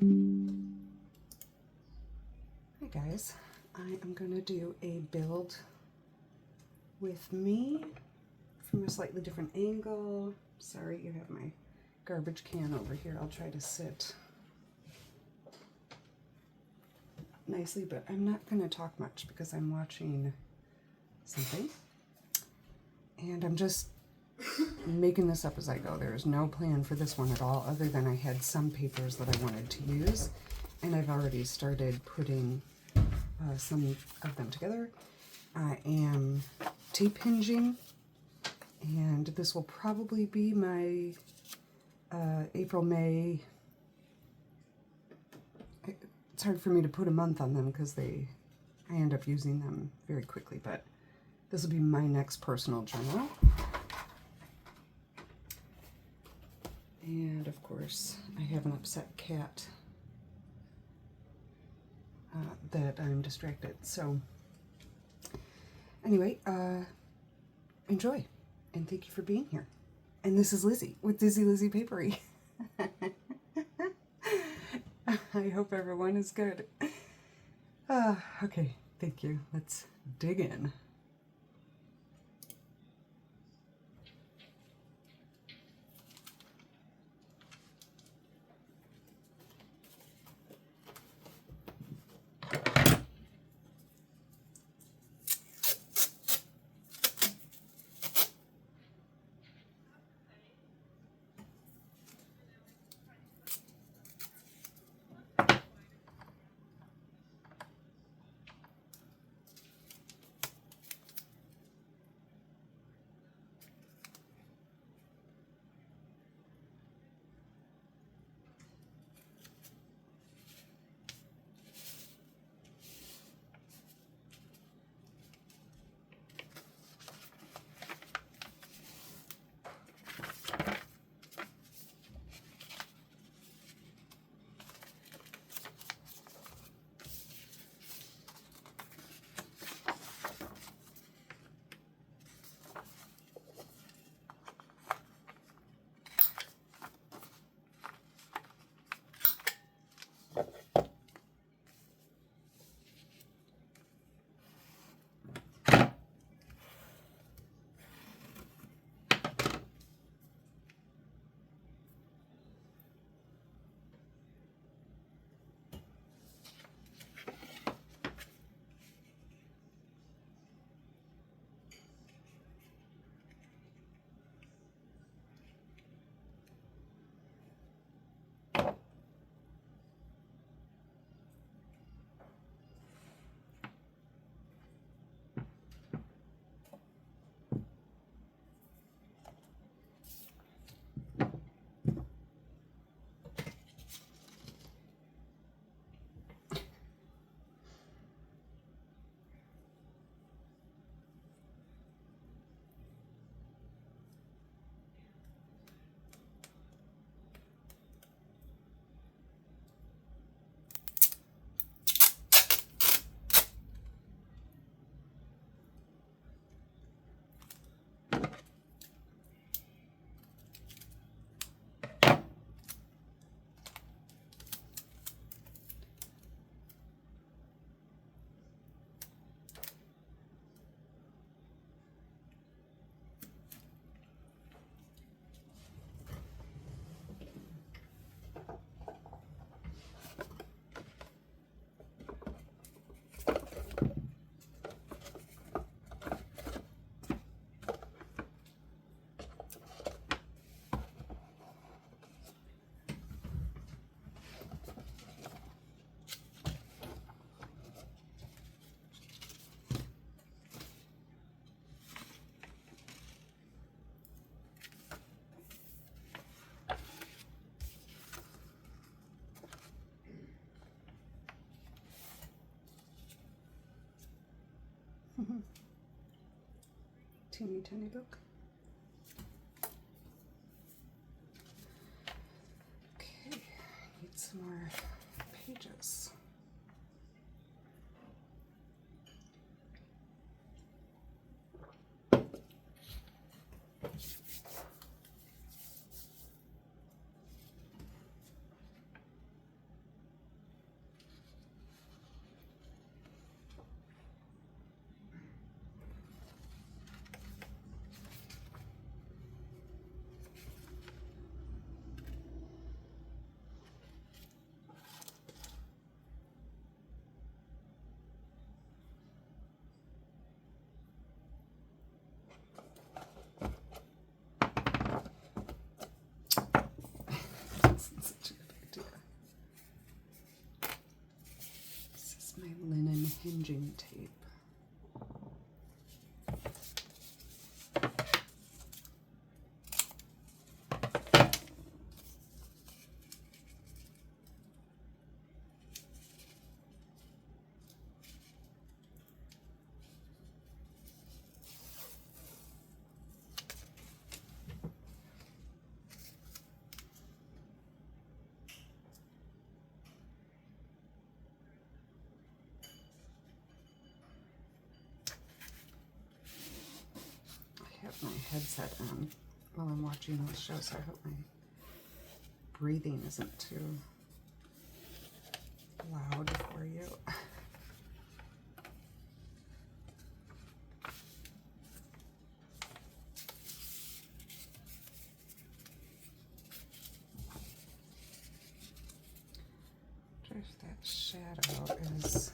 Hi guys, I am going to do a build with me from a slightly different angle. Sorry, you have my garbage can over here. I'll try to sit nicely, but I'm not going to talk much because I'm watching something. And I'm just making this up as I go. There is no plan for this one at all, other than I had some papers that I wanted to use, and I've already started putting some of them together. I am tape hinging, and this will probably be my April, May. It's hard for me to put a month on them because I end up using them very quickly, but this will be my next personal journal. And of course, I have an upset cat that I'm distracted. So anyway, enjoy, and thank you for being here. And this is Lizzie with Dizzy Lizzie Papery. I hope everyone is good. Okay, thank you. Let's dig in. Teeny tiny book. Okay, need some more pages. hinging tape. My headset on while I'm watching this show, so I hope my breathing isn't too loud for you. I wonder if that shadow is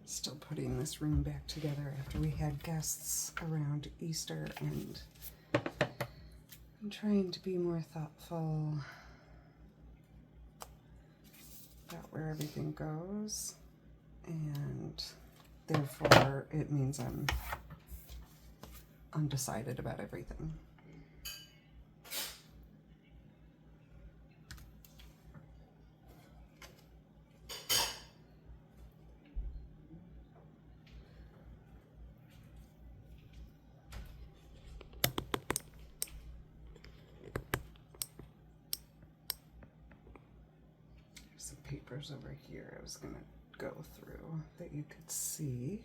still putting this room back together after we had guests around Easter, and I'm trying to be more thoughtful about where everything goes, and therefore it means I'm undecided about everything. Some papers over here I was going to go through that you could see.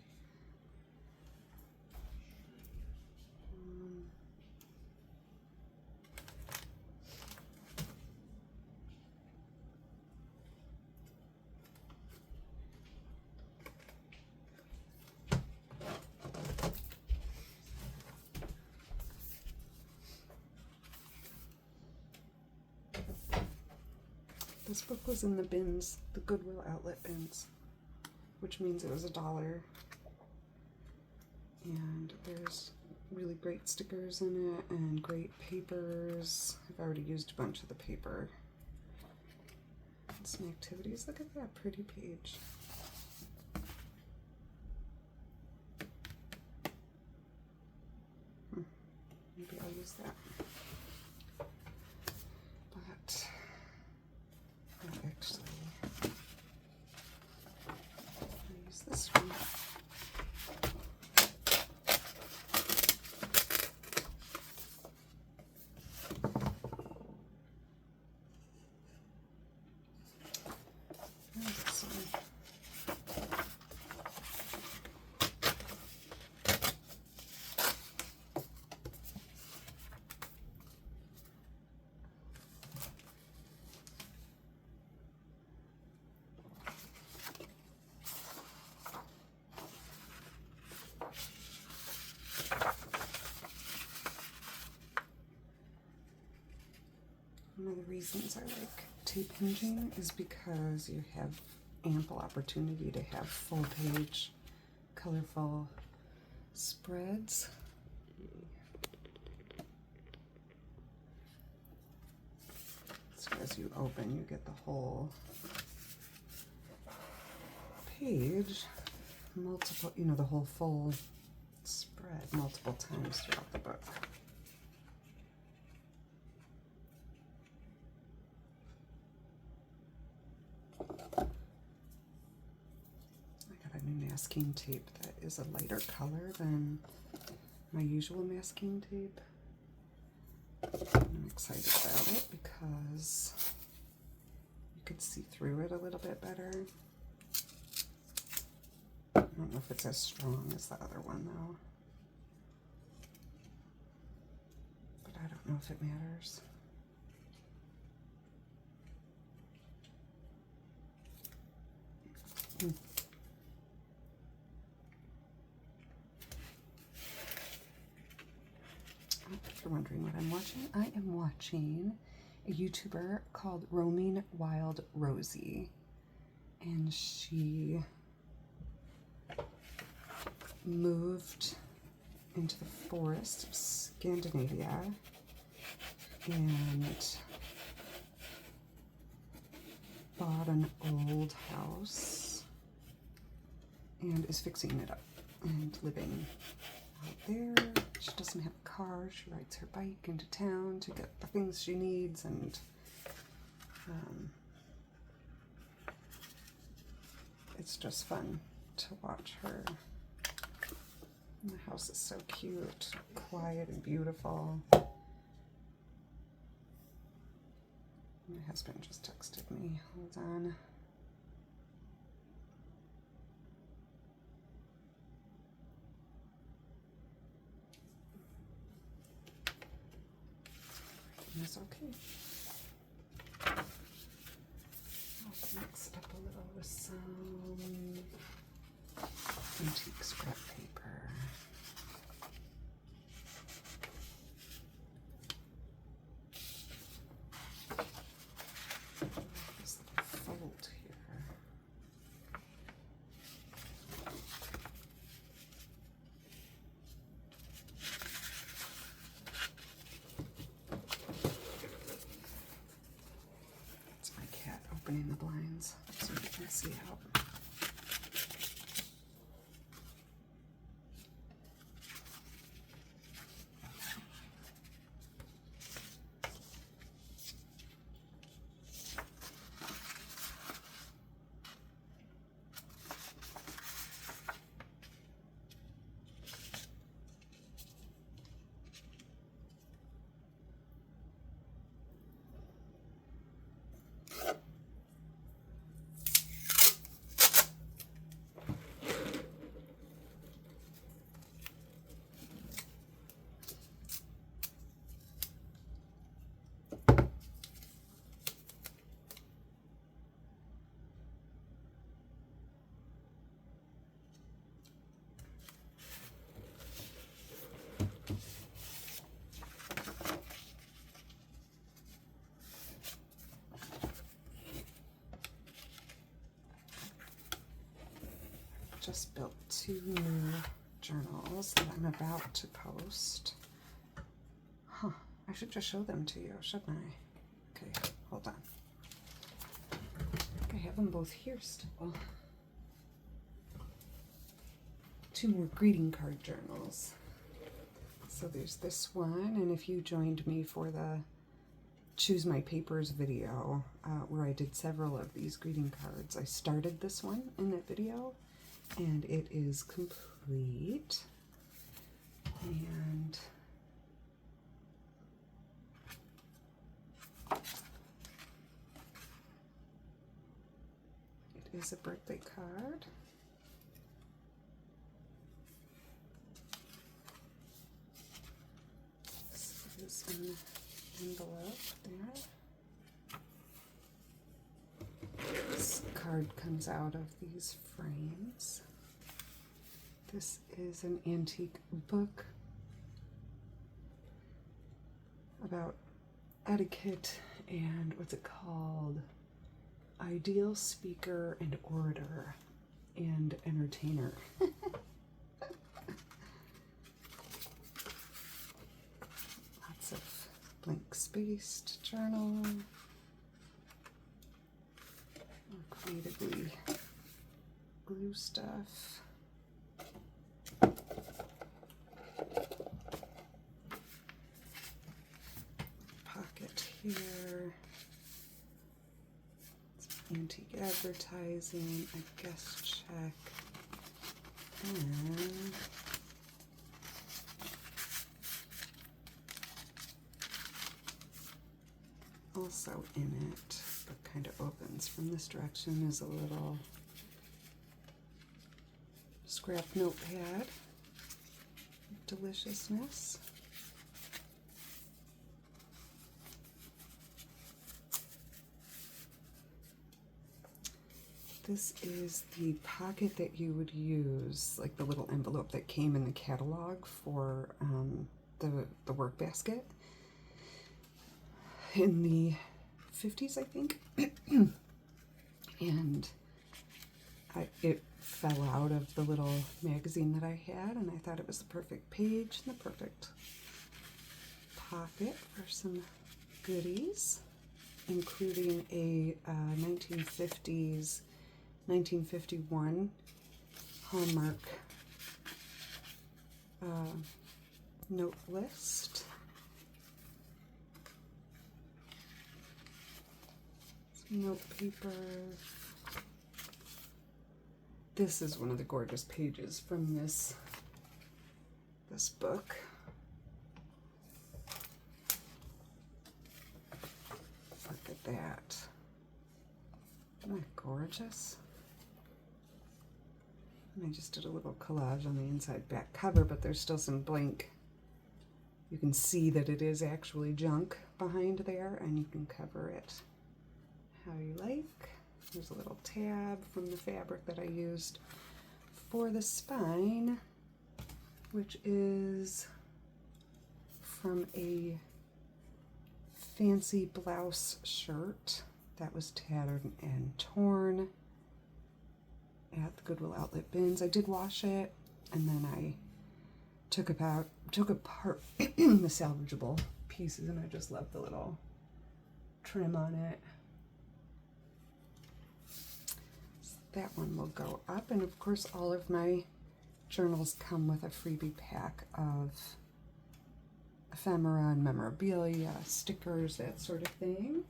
This book was in the bins, the Goodwill outlet bins, which means it was $1. And there's really great stickers in it and great papers. I've already used a bunch of the paper. And some activities. Look at that pretty page. Maybe I'll use that. But actually, I'll use this one. And this one. One of the reasons I like tape hinging is because you have ample opportunity to have full page, colorful spreads. So as you open, you get the whole page, multiple, you know, the whole full spread multiple times throughout the book. Masking tape that is a lighter color than my usual masking tape. I'm excited about it because you could see through it a little bit better. I don't know if it's as strong as the other one though, but I don't know if it matters. If you're wondering what I'm watching, I am watching a YouTuber called Roaming Wild Rosie, and she moved into the forest of Scandinavia and bought an old house and is fixing it up and living out there. She doesn't have a car. She rides her bike into town to get the things she needs, and it's just fun to watch her. And the house is so cute, quiet and beautiful. My husband just texted me. Hold on. That's okay. I'll mix it up a little with some antique scrap paper. This little fold here. It's my cat opening the blinds so you can see out. Just built 2 new journals that I'm about to post. Huh, I should just show them to you, shouldn't I? Okay, hold on. I have them both here still. 2 more greeting card journals. So there's this one, and if you joined me for the Choose My Papers video, where I did several of these greeting cards, I started this one in that video. And it is complete, and it is a birthday card. This is an envelope there. This card comes out of these frames. This is an antique book about etiquette and what's it called? Ideal speaker and orator and entertainer. Lots of blank spaced journal. More creatively glue stuff. Pocket here. Some antique advertising, a guest check, and also in it, but kind of opens from this direction, is a little scrap notepad. Deliciousness. This is the pocket that you would use, like the little envelope that came in the catalog for the work basket. in the 50s, I think. And it fell out of the little magazine that I had, and I thought it was the perfect page and the perfect pocket for some goodies, including a 1951 Hallmark note list. Some note paper. This is one of the gorgeous pages from this book. Look at that. Isn't that gorgeous? And I just did a little collage on the inside back cover, but there's still some blank. You can see that it is actually junk behind there, and you can cover it how you like. There's a little tab from the fabric that I used for the spine, which is from a fancy blouse shirt that was tattered and torn at the Goodwill outlet bins. I did wash it, and then I took apart the salvageable pieces, and I just left the little trim on it. So that one will go up, and of course all of my journals come with a freebie pack of ephemera and memorabilia, stickers, that sort of thing.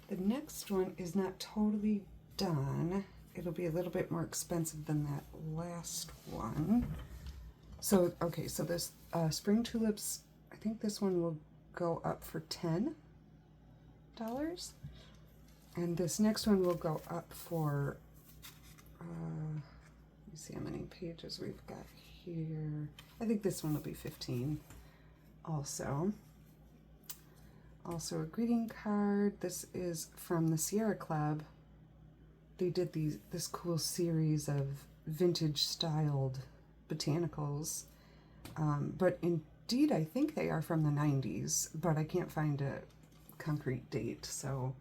The next one is not totally done. It'll be a little bit more expensive than that last one. So, okay, so this Spring Tulips, I think this one will go up for $10. And this next one will go up for, let me see how many pages we've got here. I think this one will be 15 also. Also a greeting card. This is from the Sierra Club. They did this cool series of vintage styled botanicals, but indeed I think they are from the 90s, but I can't find a concrete date, so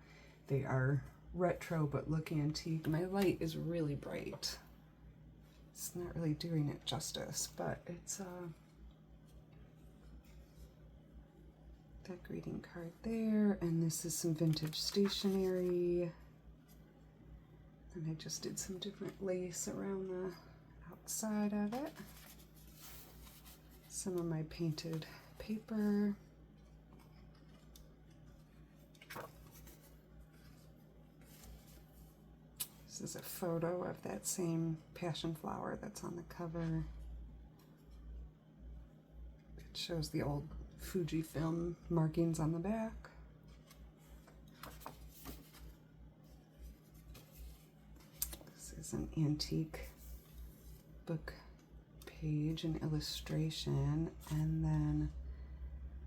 they are retro but look antique. My light is really bright. It's not really doing it justice, but it's that greeting card there, and this is some vintage stationery. And I just did some different lace around the outside of it. Some of my painted paper. This is a photo of that same passion flower that's on the cover. It shows the old Fujifilm markings on the back. This is an antique book page and illustration, and then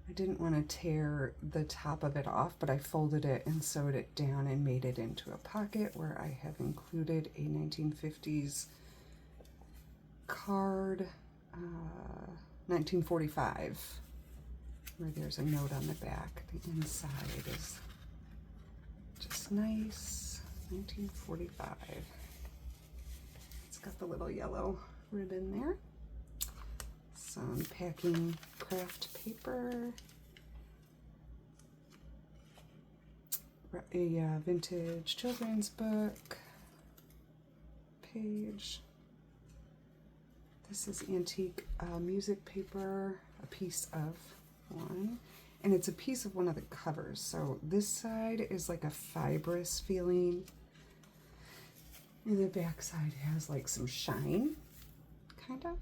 I didn't want to tear the top of it off, but I folded it and sewed it down and made it into a pocket where I have included a 1950s card, 1945, where there's a note on the back. The inside is just nice, 1945. It's got the little yellow ribbon there. Some packing craft paper, a vintage children's book page. This is antique music paper, a piece of one, and it's a piece of one of the covers. So this side is like a fibrous feeling, and the back side has like some shine, kind of.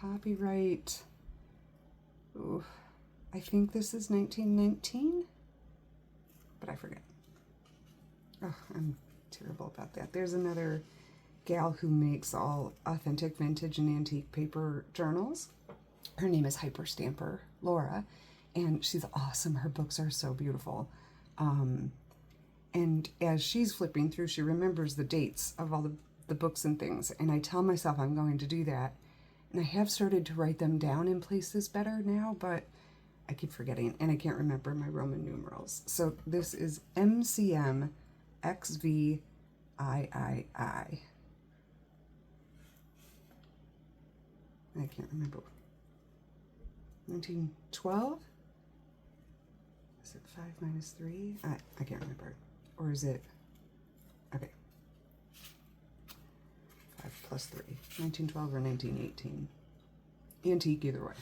Copyright, ooh, I think this is 1919, but I forget. Oh, I'm terrible about that. There's another gal who makes all authentic vintage and antique paper journals. Her name is Hyper Stamper Laura, and she's awesome. Her books are so beautiful. And as she's flipping through, she remembers the dates of all the books and things, and I tell myself I'm going to do that. And I have started to write them down in places better now, but I keep forgetting, and I can't remember my Roman numerals. So this is MCM XVIII. I can't remember. 1912? Is it 5 minus 3? I can't remember. Or is it... Okay. 5 plus 3. 1912 or 1918. Antique either way.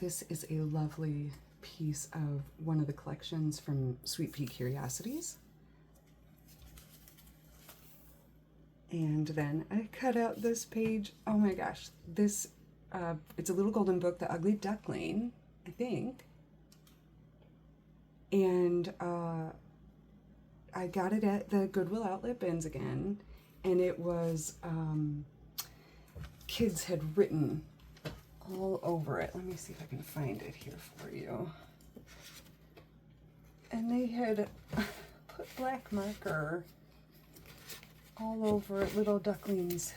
This is a lovely piece of one of the collections from Sweet Pea Curiosities. And then I cut out this page. Oh my gosh, this, it's a little golden book, The Ugly Duckling, I think. And I got it at the Goodwill Outlet bins again. And it was, kids had written all over it. Let me see if I can find it here for you. And they had put black marker all over little duckling's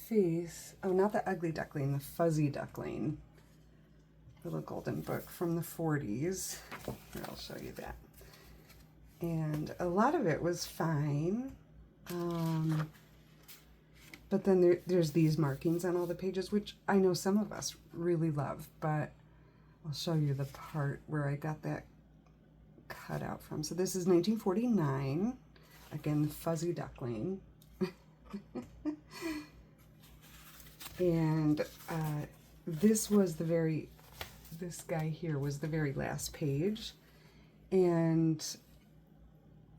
face. Oh, not the ugly duckling, the fuzzy duckling. Little golden book from the 40s. Here, I'll show you that. And a lot of it was fine. But then there's these markings on all the pages, which I know some of us really love, but I'll show you the part where I got that cut out from. So this is 1949. Again, the fuzzy duckling. And this was this guy here was the very last page. And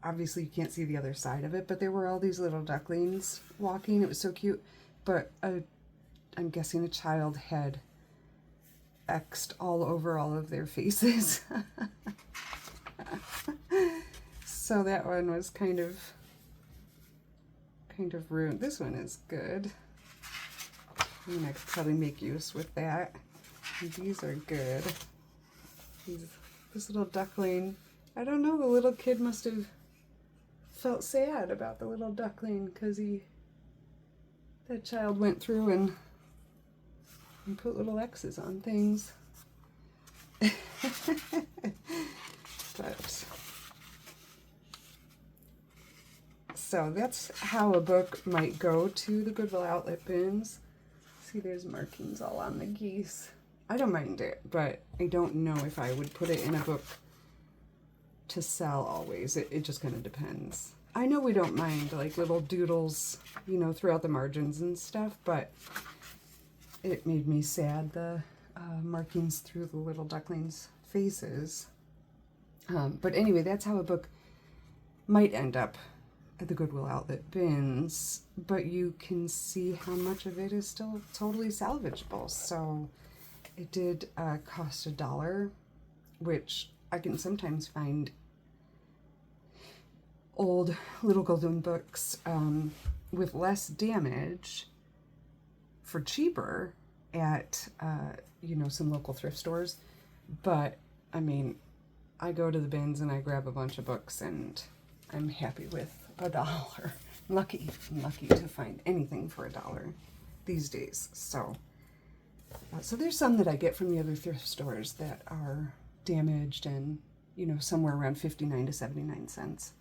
obviously you can't see the other side of it, but there were all these little ducklings walking. It was so cute. But I'm guessing a child had X'd all over all of their faces. So that one was kind of ruined. This one is good. I mean, I could probably make use with that. These are good. This little duckling, I don't know, the little kid must have felt sad about the little duckling because that child went through and put little X's on things. But so that's how a book might go to the Goodwill Outlet bins. See, there's markings all on the geese. I don't mind it, but I don't know if I would put it in a book to sell always. It just kind of depends. I know we don't mind like little doodles, you know, throughout the margins and stuff, but it made me sad, the markings through the little ducklings' faces. But anyway, that's how a book might end up at the Goodwill Outlet bins, but you can see how much of it is still totally salvageable. So it did cost $1, which I can sometimes find old little golden books with less damage for cheaper at you know, some local thrift stores. But I mean, I go to the bins and I grab a bunch of books and I'm happy with $1. I'm lucky to find anything for $1 these days. So there's some that I get from the other thrift stores that are damaged and, you know, somewhere around 59 to 79 cents.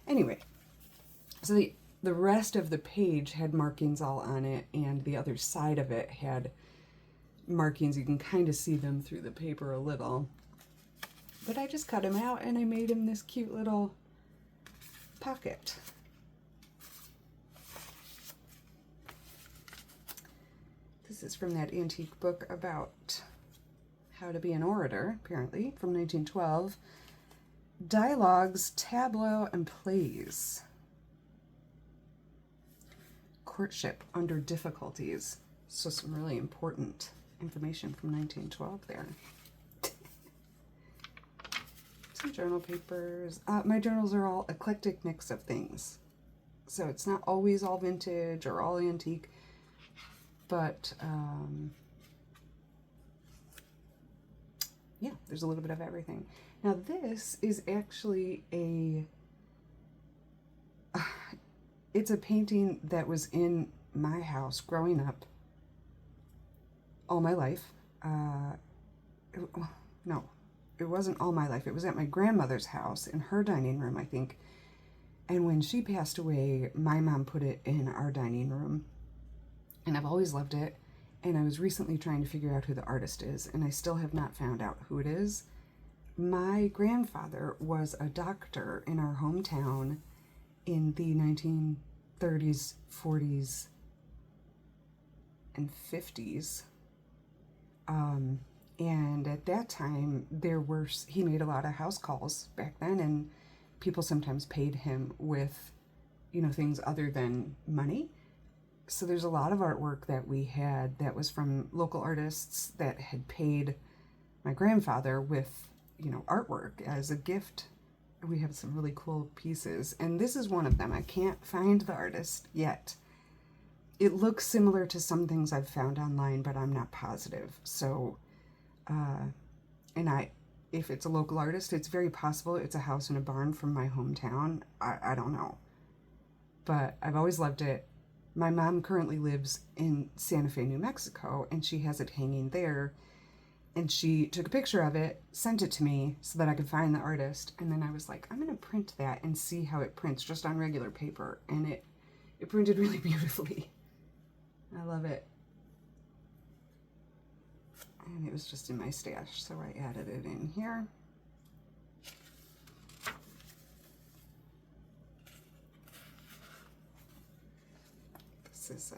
Anyway, so the rest of the page had markings all on it, and the other side of it had markings. You can kind of see them through the paper a little. But I just cut him out and I made him this cute little pocket. This is from that antique book about how to be an orator, apparently, from 1912. Dialogues, Tableau, and Plays. Courtship under difficulties. So some really important information from 1912 there. Some journal papers. My journals are all eclectic mix of things. So it's not always all vintage or all antique, but yeah, there's a little bit of everything. Now this is actually it's a painting that was in my house growing up all my life. no, it wasn't all my life. It was at my grandmother's house in her dining room, I think. And when she passed away, my mom put it in our dining room. And I've always loved it. And I was recently trying to figure out who the artist is, and I still have not found out who it is. My grandfather was a doctor in our hometown in the 1930s, 40s, and 50s. And at that time, he made a lot of house calls back then, and people sometimes paid him with, things other than money. So there's a lot of artwork that we had that was from local artists that had paid my grandfather with, artwork as a gift. We have some really cool pieces, and this is one of them. I can't find the artist yet. It looks similar to some things I've found online, but I'm not positive. So, if it's a local artist, it's very possible it's a house in a barn from my hometown. I don't know. But I've always loved it. My mom currently lives in Santa Fe, New Mexico, and she has it hanging there. And she took a picture of it, sent it to me so that I could find the artist. And then I was like, I'm going to print that and see how it prints just on regular paper. And it printed really beautifully. I love it. And it was just in my stash, so I added it in here. This is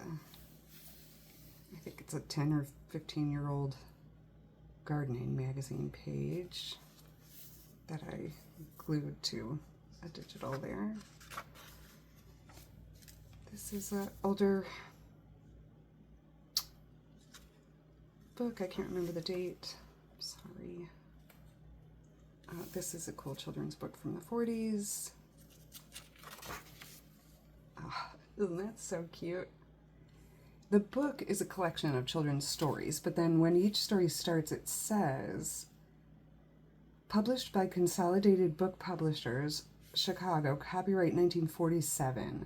I think it's a 10 or 15-year-old gardening magazine page that I glued to a digital there. This is an older book. I can't remember the date. Sorry. This is a cool children's book from the 40s. Oh, isn't that so cute? The book is a collection of children's stories, but then when each story starts, it says, published by Consolidated Book Publishers, Chicago, copyright 1947,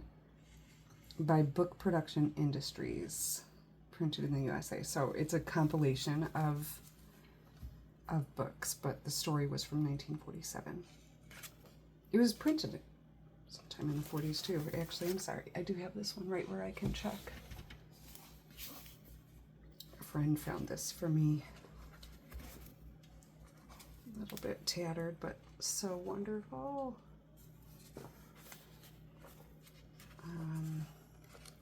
by Book Production Industries, printed in the USA. So it's a compilation of books, but the story was from 1947. It was printed sometime in the 40s too. Actually, I'm sorry, I do have this one right where I can check. A friend found this for me. A little bit tattered, but so wonderful.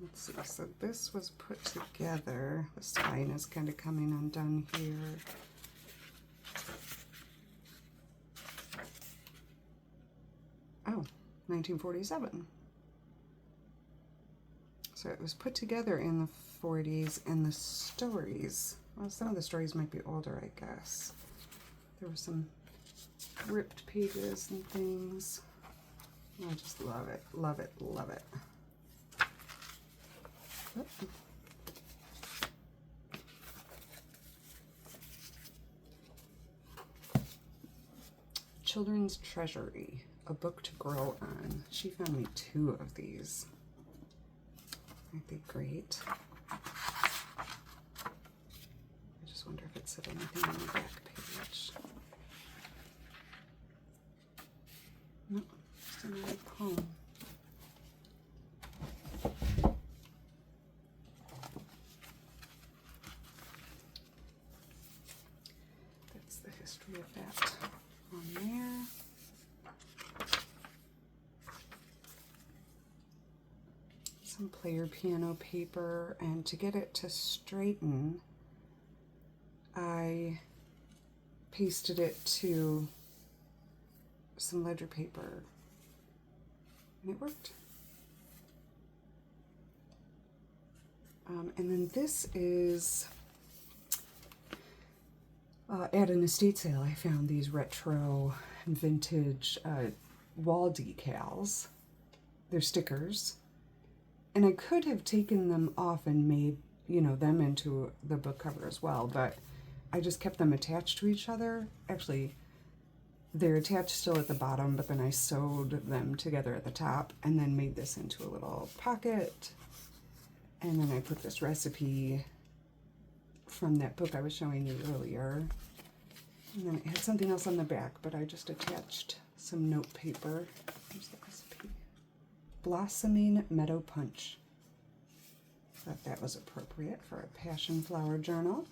Let's see, so this was put together. The spine is kind of coming undone here. Oh, 1947. So it was put together in the 40s, and the stories, well, some of the stories might be older, I guess. There were some ripped pages and things. I just love it, love it, love it. Oh. Children's Treasury, a book to grow on. She found me 2 of these. Aren't they great? I just wonder if it said anything on the back page. No, just another poem. That's the history of that on there. Some player piano paper, and to get it to straighten, I pasted it to some ledger paper, and it worked. And then this is at an estate sale. I found these retro vintage wall decals. They're stickers. And I could have taken them off and made, them into the book cover as well, but I just kept them attached to each other. Actually, they're attached still at the bottom, but then I sewed them together at the top and then made this into a little pocket. And then I put this recipe from that book I was showing you earlier. And then it had something else on the back, but I just attached some note paper. Here's the recipe. Blossoming Meadow Punch. Thought that was appropriate for a passion flower journal.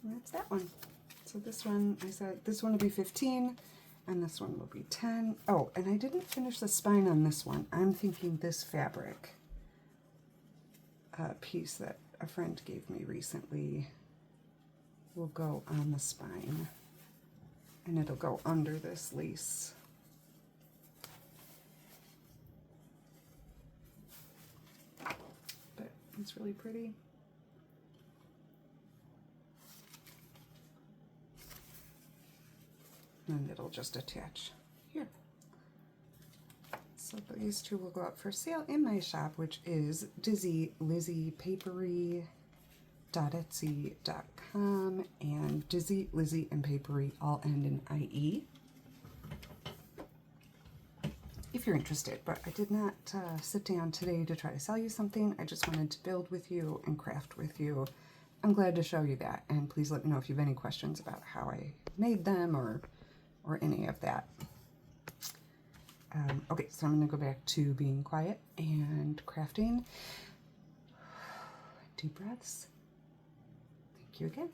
And that's that one. So this one, I said this one will be 15 and this one will be 10. Oh, and I didn't finish the spine on this one. I'm thinking this fabric piece that a friend gave me recently will go on the spine, and it'll go under this lace. But it's really pretty. And it'll just attach here. So these two will go up for sale in my shop, which is DizzyLizziePapery.etsy.com, and Dizzy, Lizzie, and Papery all end in IE. If you're interested, but I did not sit down today to try to sell you something. I just wanted to build with you and craft with you. I'm glad to show you that, and please let me know if you have any questions about how I made them or any of that. Okay, so I'm going to go back to being quiet and crafting. Deep breaths. Thank you again.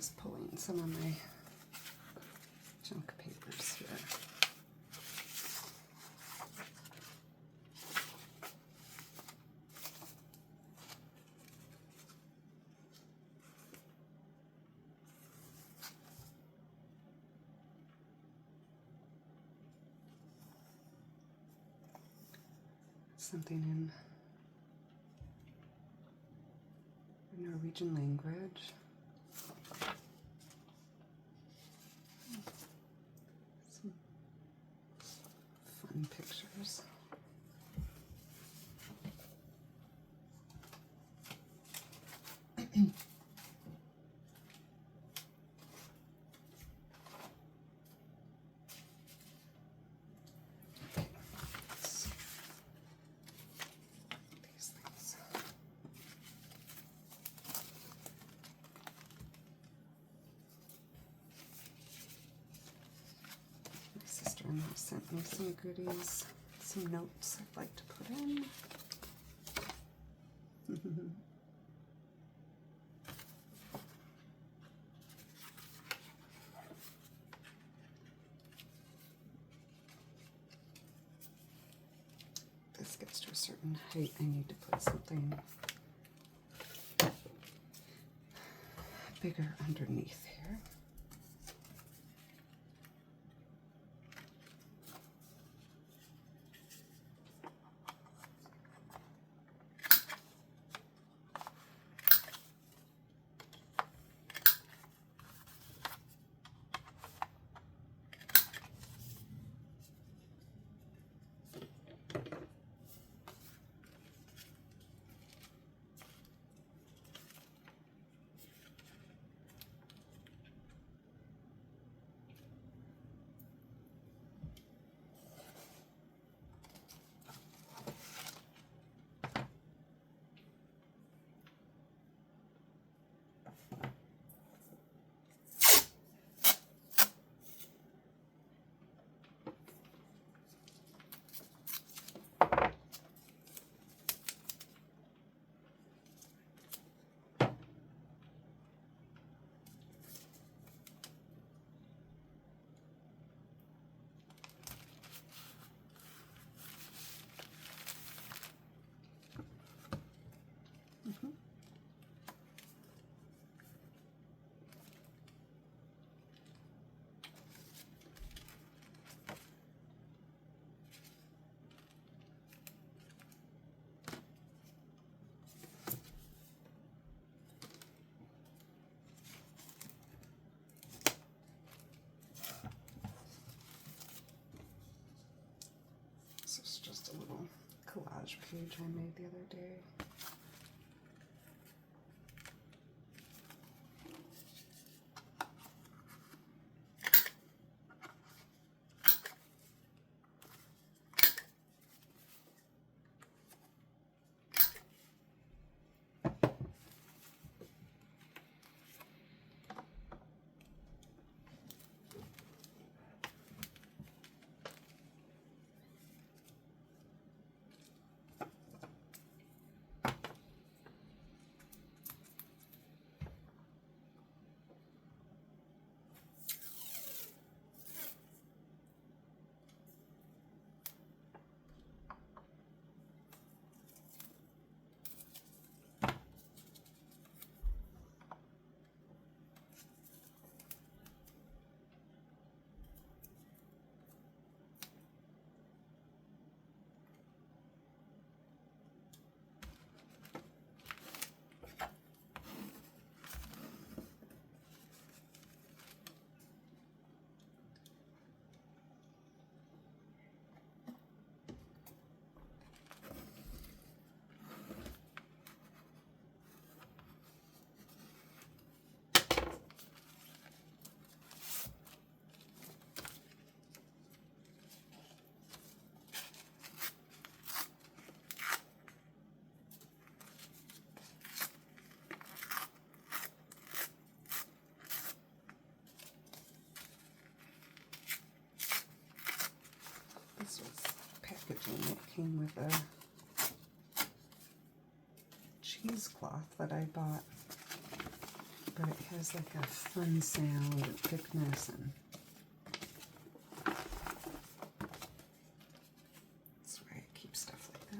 Just pulling some of my junk papers here. Something in Norwegian language. Some fun pictures. Sister-in-law sent me some goodies, some notes I'd like to put in. This gets to a certain height, I need to put something bigger underneath here. This is just a little collage page I made the other day. This was packaging that came with a cheesecloth that I bought, but it has like a fun sound and thickness, and that's why I keep stuff like that.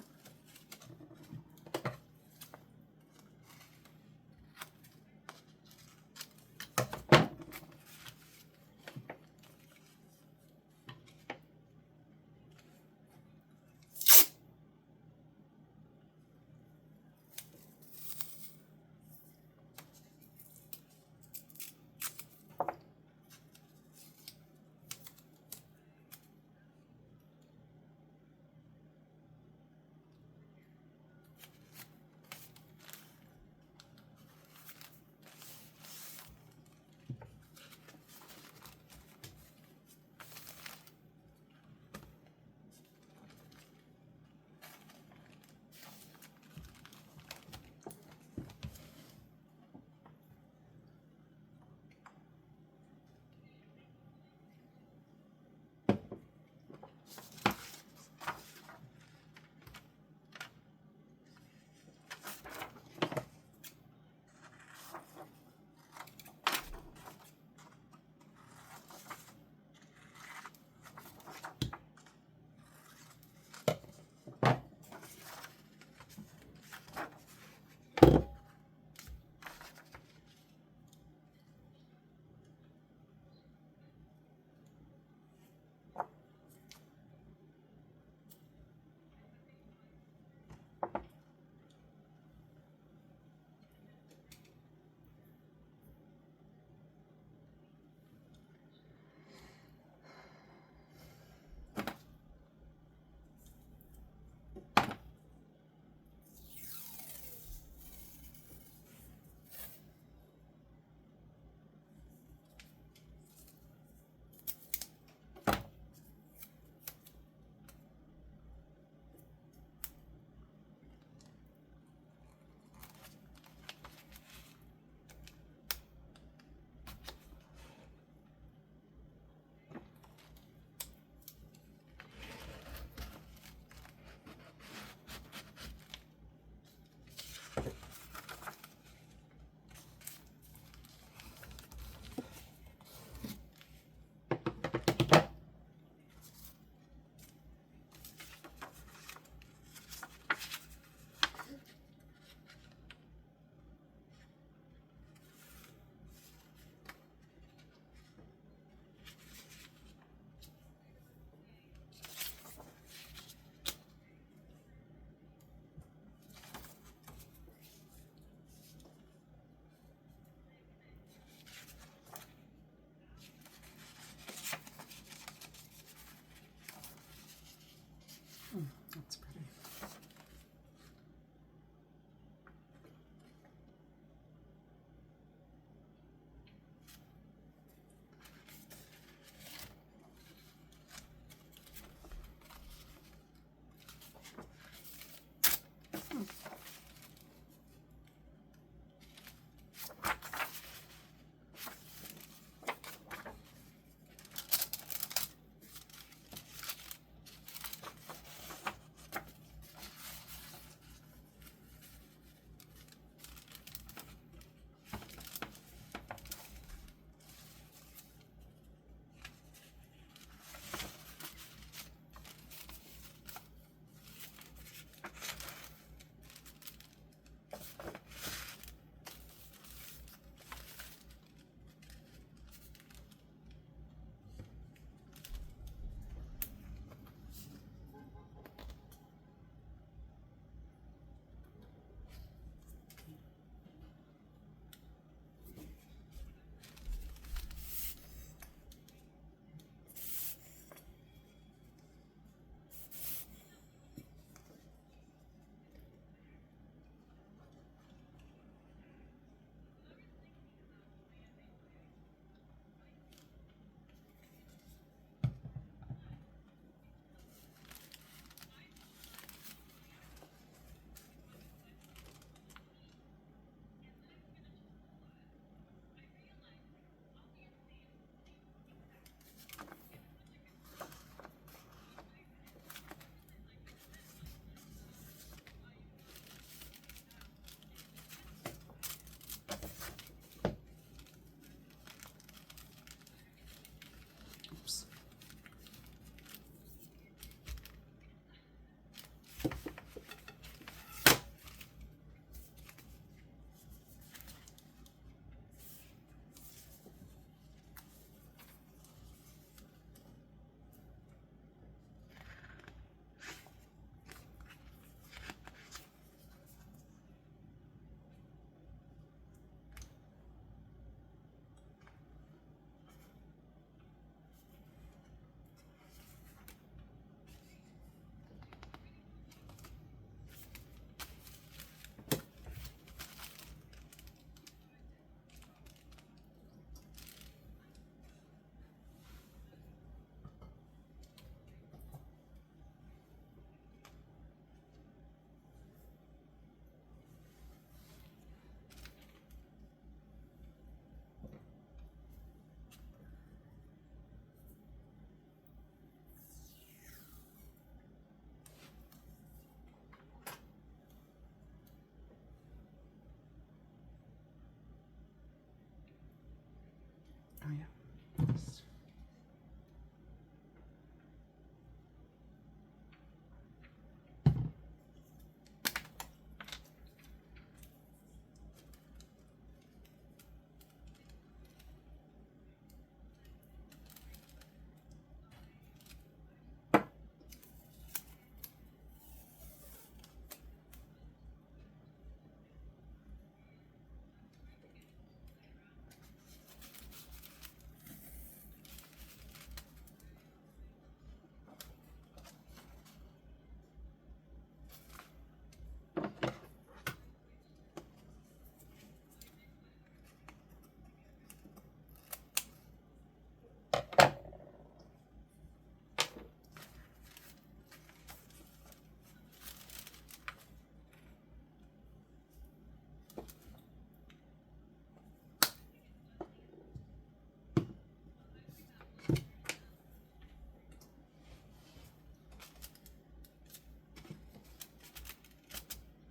That's pretty.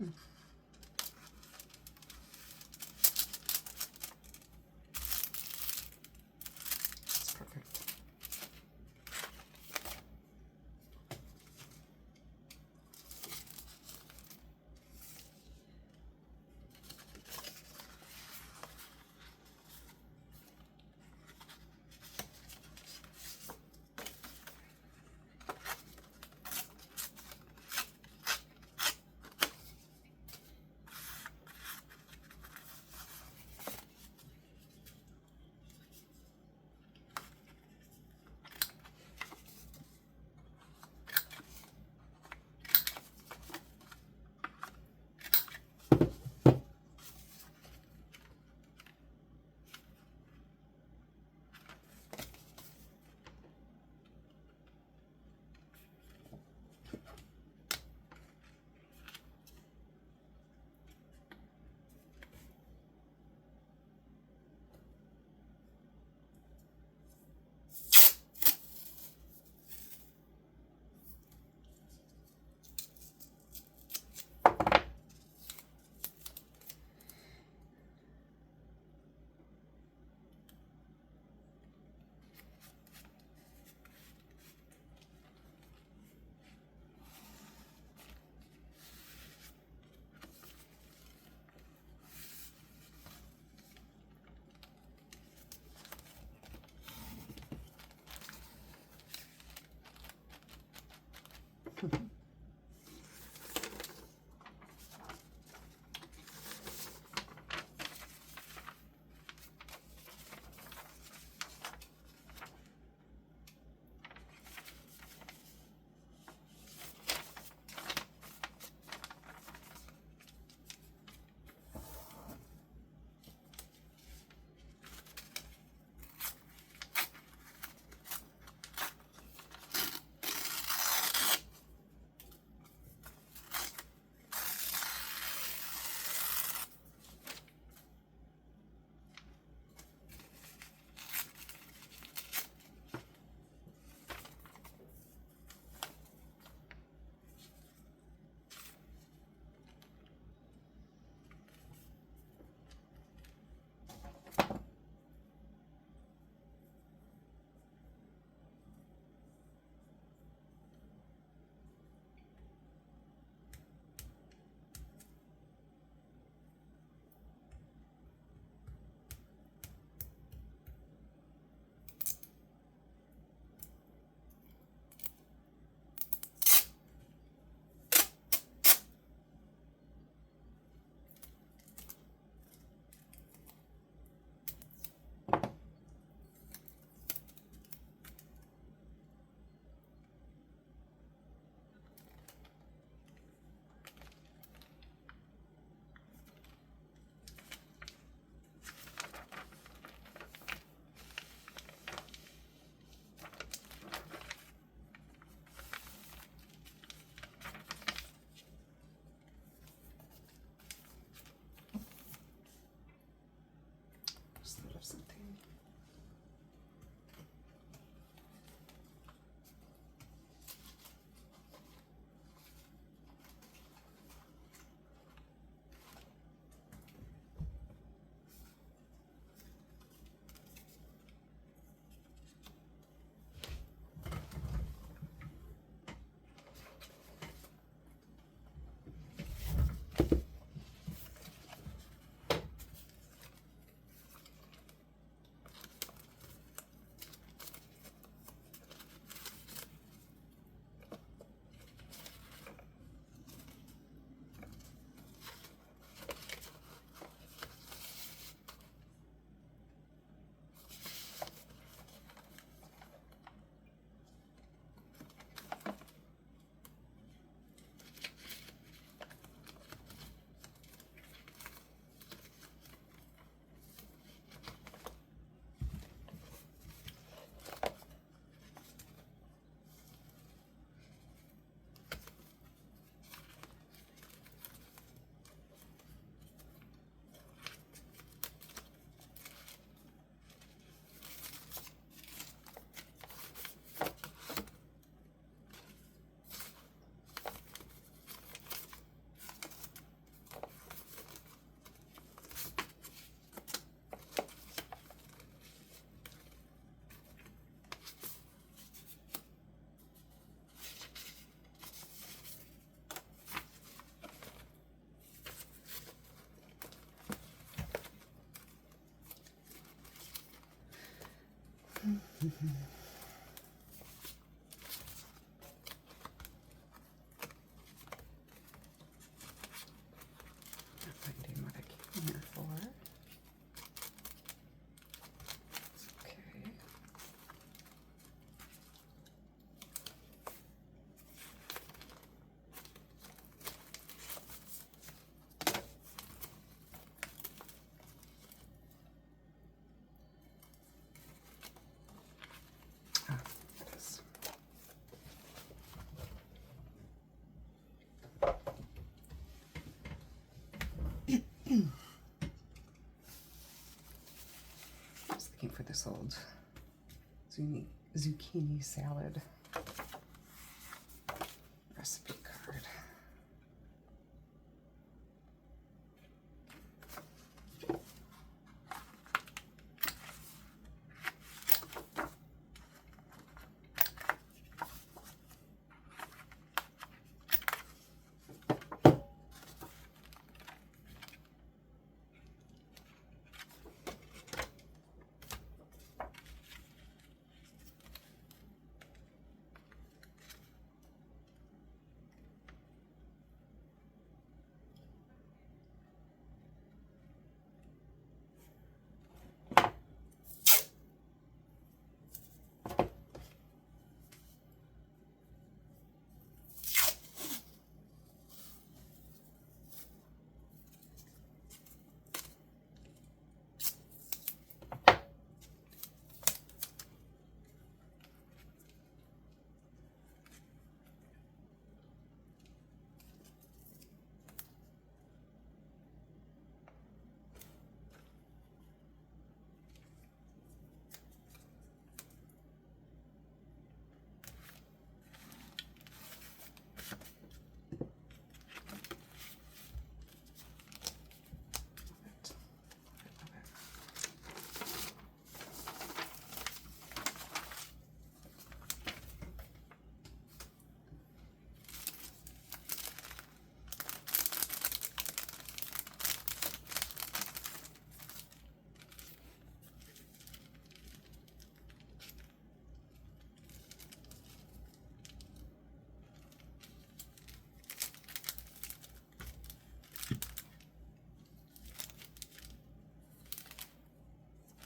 That's perfect. finding what I came here for. Okay. Ah, it is. I was looking for this old zucchini salad recipe card.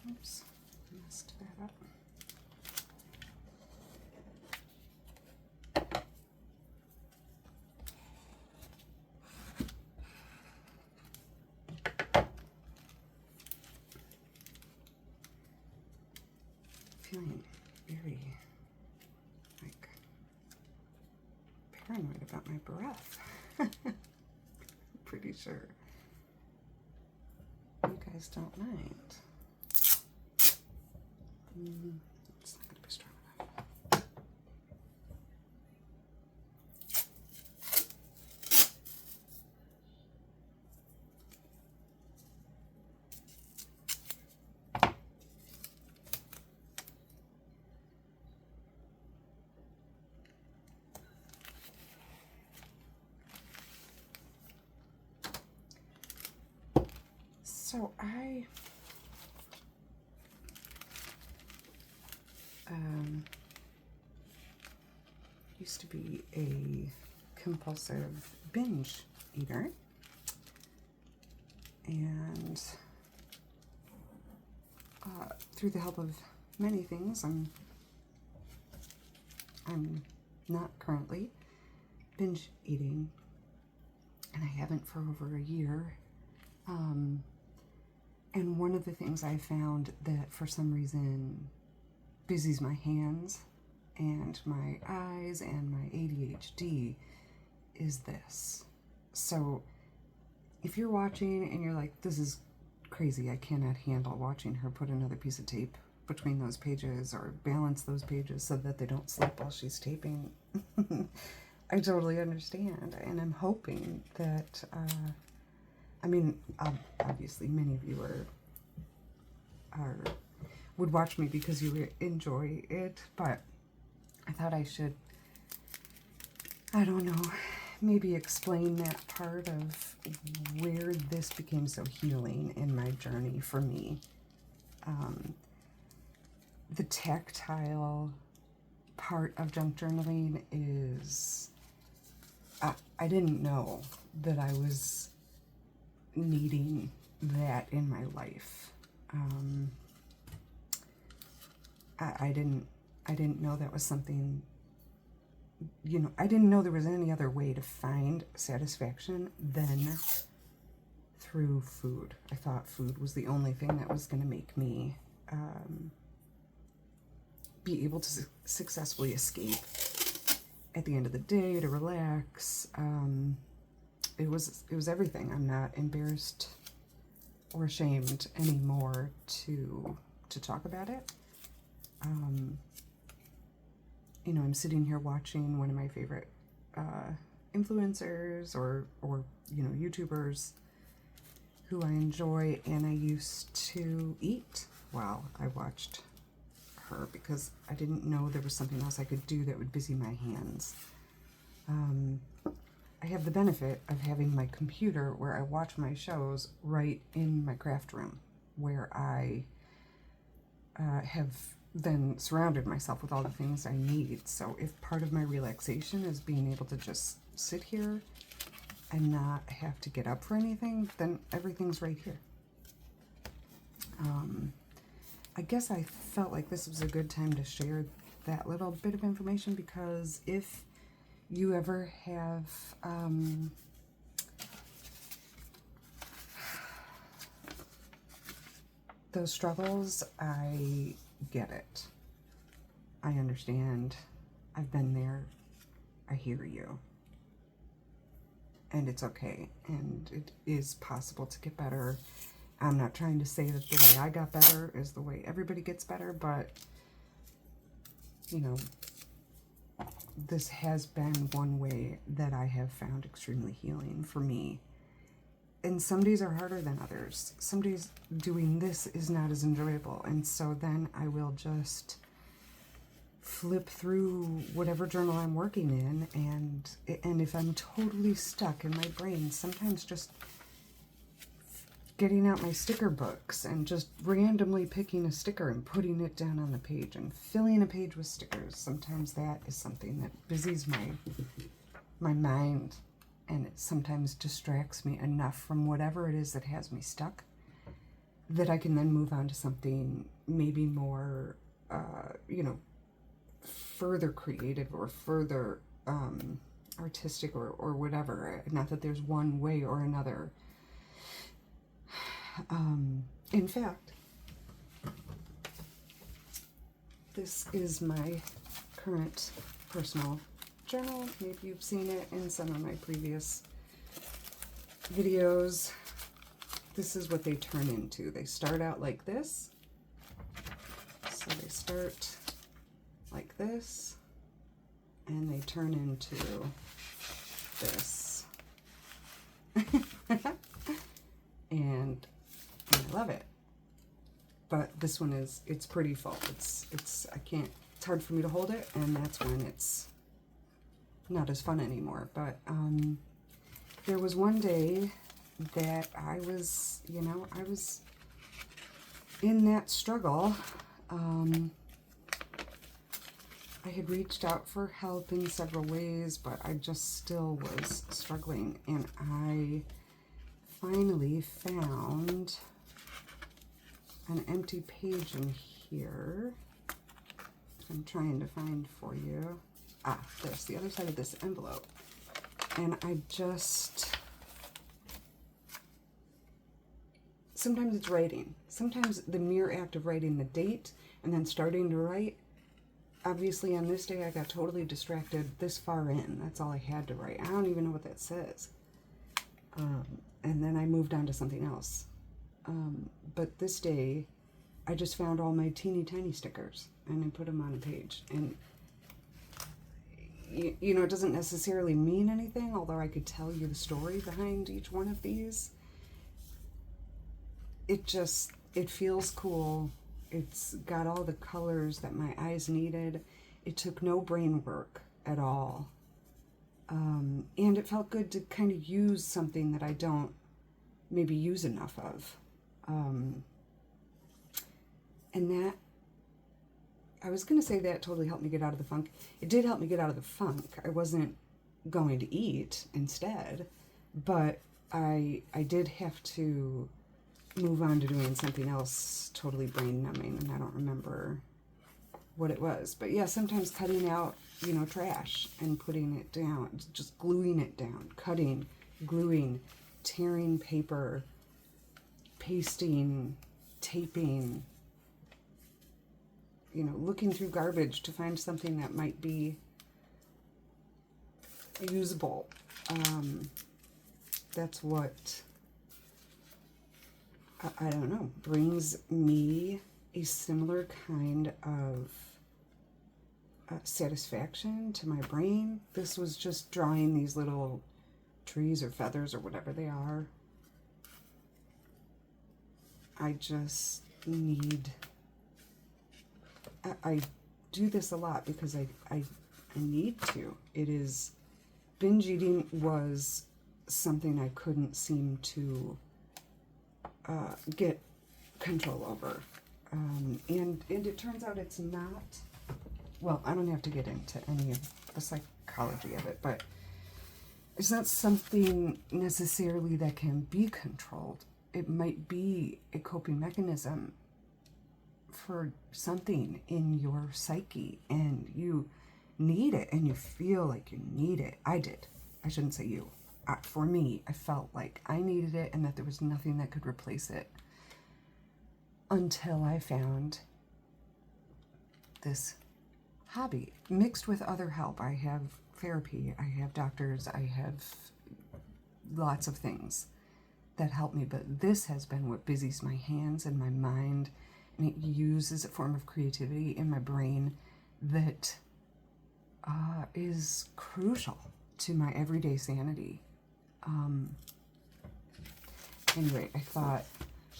Oops, messed that up. Feeling very, like, paranoid about my breath. Pretty sure you guys don't mind. It's not going to be strong enough. So I used to be a compulsive binge eater, and through the help of many things, I'm not currently binge eating, and I haven't for over a year. And one of the things I found that for some reason busies my hands and my eyes and my ADHD is this. So if you're watching and you're like, this is crazy, I cannot handle watching her put another piece of tape between those pages or balance those pages so that they don't slip while she's taping, I totally understand. And I'm hoping that, I mean, obviously many of you would watch me because you enjoy it, but I thought I should, I don't know, maybe explain that part of where this became so healing in my journey for me. the tactile part of junk journaling is, I didn't know that I was needing that in my life. I didn't know that was something, you know, I didn't know there was any other way to find satisfaction than through food. I thought food was the only thing that was going to make me be able to successfully escape at the end of the day, to relax. It was everything. I'm not embarrassed or ashamed anymore to talk about it. You know, I'm sitting here watching one of my favorite influencers or you know, YouTubers who I enjoy, and I used to eat while I watched her because I didn't know there was something else I could do that would busy my hands. I have the benefit of having my computer where I watch my shows right in my craft room, where I have then surrounded myself with all the things I need. So if part of my relaxation is being able to just sit here and not have to get up for anything, then everything's right here. I guess I felt like this was a good time to share that little bit of information, because if you ever have those struggles, I get it. I understand. I've been there. I hear you. And it's okay. And it is possible to get better. I'm not trying to say that the way I got better is the way everybody gets better, but, you know, this has been one way that I have found extremely healing for me. And some days are harder than others. Some days doing this is not as enjoyable. And so then I will just flip through whatever journal I'm working in. And if I'm totally stuck in my brain, sometimes just getting out my sticker books and just randomly picking a sticker and putting it down on the page and filling a page with stickers. Sometimes that is something that busies my mind, and it sometimes distracts me enough from whatever it is that has me stuck that I can then move on to something maybe more, you know, further creative or further artistic or whatever. Not that there's one way or another. In fact, this is my current personal journal. Maybe you've seen it in some of my previous videos. This is what they turn into. They start out like this. So they start like this, and they turn into this. And I love it. But this one it's pretty full. It's hard for me to hold it, and that's when it's not as fun anymore. But there was one day that I was, you know, I was in that struggle. I had reached out for help in several ways, but I just still was struggling, and I finally found an empty page in here. I'm trying to find for you. This, the other side of this envelope. And I just, sometimes it's writing. Sometimes the mere act of writing the date and then starting to write. Obviously on this day I got totally distracted this far in. That's all I had to write. I don't even know what that says. And then I moved on to something else. But this day, I just found all my teeny tiny stickers and I put them on a page. And, you know, it doesn't necessarily mean anything, although I could tell you the story behind each one of these. It feels cool. It's got all the colors that my eyes needed. It took no brain work at all. And it felt good to kind of use something that I don't maybe use enough of. And that I was going to say that totally helped me get out of the funk. It did help me get out of the funk. I wasn't going to eat instead, but I did have to move on to doing something else totally brain numbing, and I don't remember what it was. But yeah, sometimes cutting out, you know, trash and putting it down, just gluing it down, cutting, gluing, tearing paper, pasting, taping, you know, looking through garbage to find something that might be usable. That's what, I don't know, brings me a similar kind of satisfaction to my brain. This was just drawing these little trees or feathers or whatever they are. I just need, I do this a lot because I need to. It is, binge eating was something I couldn't seem to get control over. And it turns out it's not, well, I don't have to get into any of the psychology of it, but it's not something necessarily that can be controlled. It might be a coping mechanism for something in your psyche, and you need it, and you feel like you need it. I did. I shouldn't say you. For me, I felt like I needed it and that there was nothing that could replace it until I found this hobby mixed with other help. I have therapy, I have doctors, I have lots of things that help me, but this has been what busies my hands and my mind, and it uses a form of creativity in my brain that is crucial to my everyday sanity. Anyway, I thought,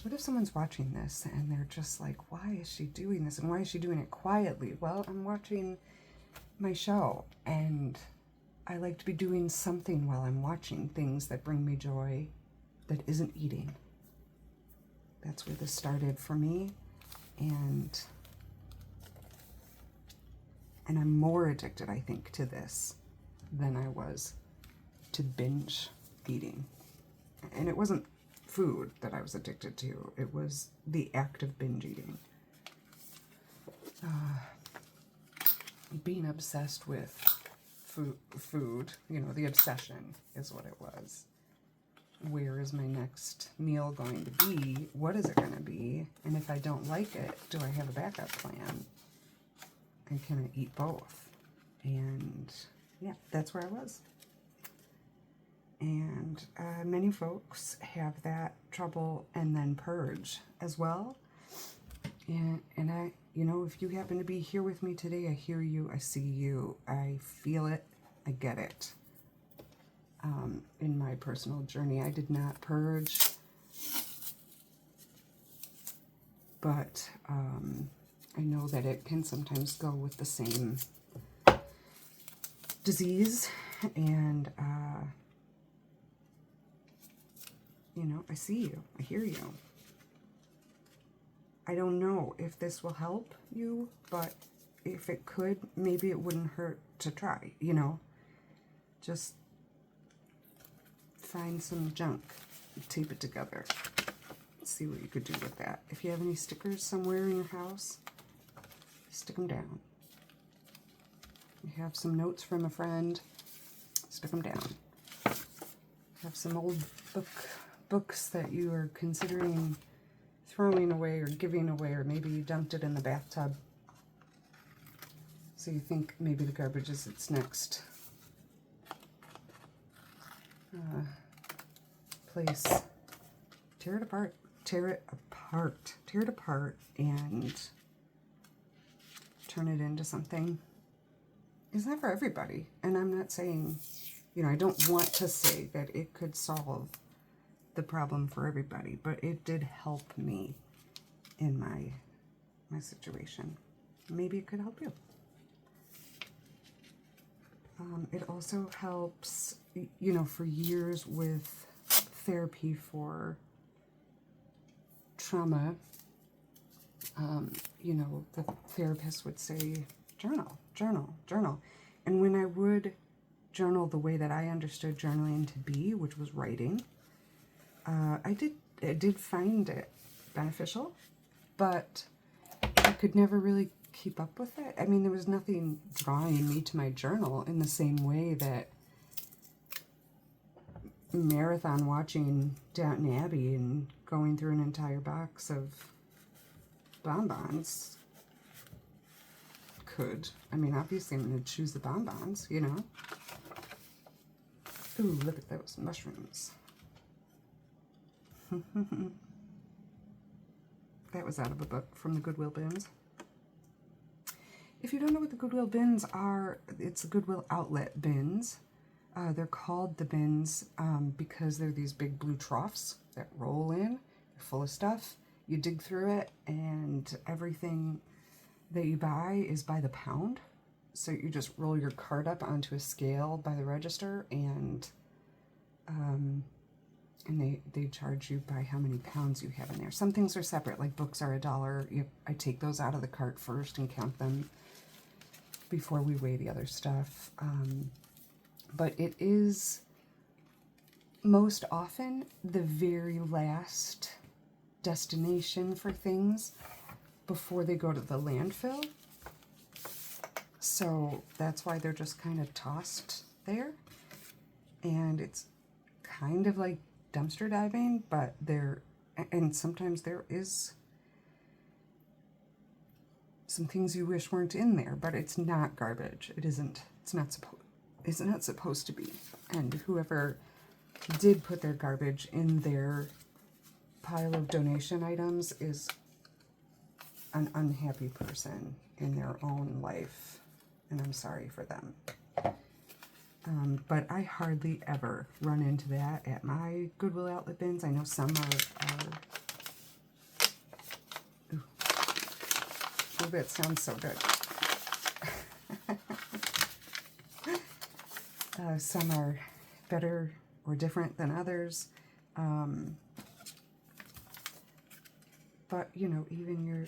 what if someone's watching this and they're just like, why is she doing this? And why is she doing it quietly? Well, I'm watching my show, and I like to be doing something while I'm watching, things that bring me joy that isn't eating. That's where this started for me, and I'm more addicted, I think, to this than I was to binge eating. And it wasn't food that I was addicted to, it was the act of binge eating. Being obsessed with food, you know, the obsession is what it was. Where is my next meal going to be? What is it going to be? And if I don't like it, do I have a backup plan? And can I eat both? And yeah, that's where I was. And many folks have that trouble and then purge as well. And I, you know, if you happen to be here with me today, I hear you, I see you, I feel it, I get it. In my personal journey, I did not purge, but I know that it can sometimes go with the same disease, and you know, I see you, I hear you. I don't know if this will help you, but if it could, maybe it wouldn't hurt to try, you know? Just find some junk, tape it together, see what you could do with that. If you have any stickers somewhere in your house, stick them down. You have some notes from a friend, stick them down. Have some old books that you are considering throwing away or giving away, or maybe you dumped it in the bathtub, so you think maybe the garbage is its next place. Tear it apart, tear it apart, tear it apart, and turn it into something. It's not for everybody, and I'm not saying, you know, I don't want to say that it could solve the problem for everybody, but it did help me in my situation. Maybe it could help you. It also helps, you know, for years with therapy for trauma, you know, the therapist would say, journal, journal, journal. And when I would journal the way that I understood journaling to be, which was writing, I did find it beneficial, but I could never really keep up with it. I mean, there was nothing drawing me to my journal in the same way that marathon watching Downton Abbey and going through an entire box of bonbons could. I mean, obviously I'm going to choose the bonbons, you know. Ooh, look at those mushrooms. That was out of a book from the Goodwill bins. If you don't know what the Goodwill bins are, it's the Goodwill outlet bins. They're called the bins because they're these big blue troughs that roll in. They're full of stuff. You dig through it, and everything that you buy is by the pound. So you just roll your cart up onto a scale by the register, and they charge you by how many pounds you have in there. Some things are separate, like books are $1. I take those out of the cart first and count them before we weigh the other stuff. But it is most often the very last destination for things before they go to the landfill. So that's why they're just kind of tossed there. And it's kind of like dumpster diving, but and sometimes there is some things you wish weren't in there, but it's not garbage. It isn't. It's not supposed to be. And whoever did put their garbage in their pile of donation items is an unhappy person in their own life, and I'm sorry for them. But I hardly ever run into that at my Goodwill outlet bins. I know some are ooh, oh, that sounds so good. Some are better or different than others. But, you know, even your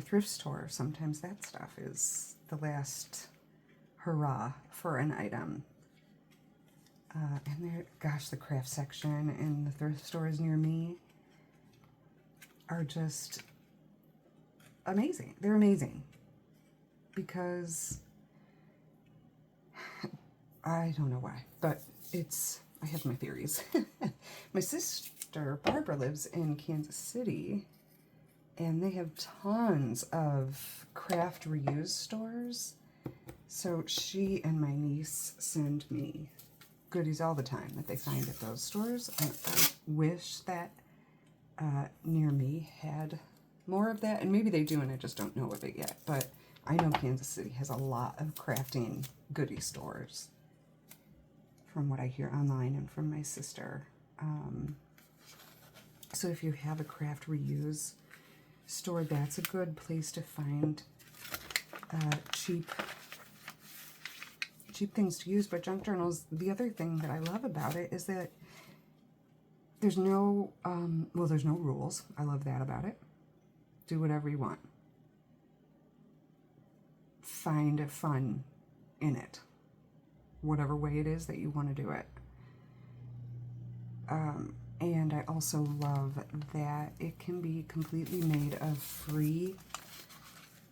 thrift store, sometimes that stuff is the last hurrah for an item. And there, gosh, the craft section in the thrift stores near me are just amazing. They're amazing because I don't know why, but I have my theories. My sister Barbara lives in Kansas City, and they have tons of craft reuse stores. So she and my niece send me goodies all the time that they find at those stores. And I wish that near me had more of that. And maybe they do, and I just don't know of it yet. But I know Kansas City has a lot of crafting goodie stores, from what I hear online and from my sister. So if you have a craft reuse store, that's a good place to find cheap things to use. But junk journals, the other thing that I love about it is that there's no, there's no rules. I love that about it. Do whatever you want. Find fun in it, whatever way it is that you want to do it. And I also love that it can be completely made of free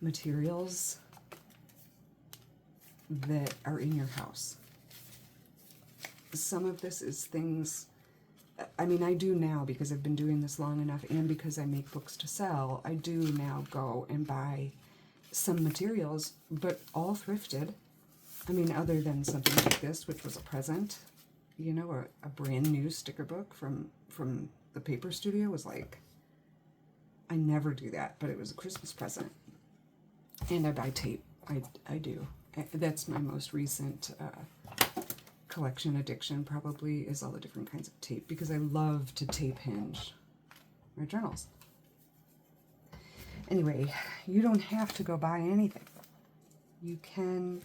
materials that are in your house. Some of this is things, I mean, I do now because I've been doing this long enough, and because I make books to sell, I do now go and buy some materials, but all thrifted. I mean, other than something like this, which was a present, you know, a brand new sticker book from the paper studio was like, I never do that, but it was a Christmas present. And I buy tape. I do. That's my most recent collection addiction, probably, is all the different kinds of tape, because I love to tape hinge my journals. Anyway, you don't have to go buy anything. You can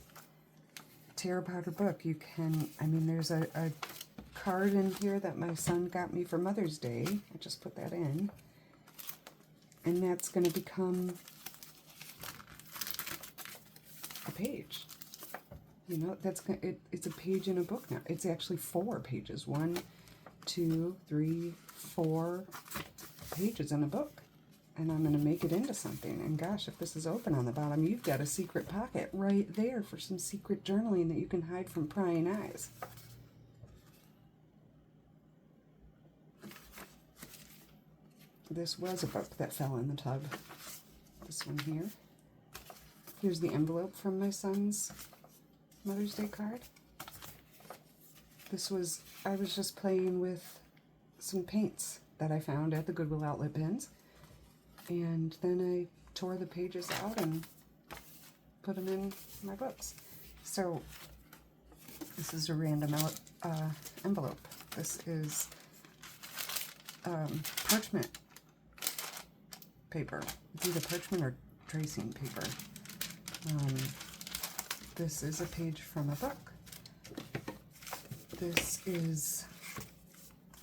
tear apart a book. You can, I mean, there's a card in here that my son got me for Mother's Day. I just put that in. and that's going to become a page. You know, it's a page in a book now. It's actually 4 pages. 1, 2, 3, 4 pages in a book. And I'm going to make it into something. And gosh, if this is open on the bottom, you've got a secret pocket right there for some secret journaling that you can hide from prying eyes. This was a book that fell in the tub. This one here. Here's the envelope from my son's Mother's Day card. I was just playing with some paints that I found at the Goodwill outlet bins. And then I tore the pages out and put them in my books. So this is a random envelope. This is parchment paper. It's either parchment or tracing paper. This is a page from a book. This is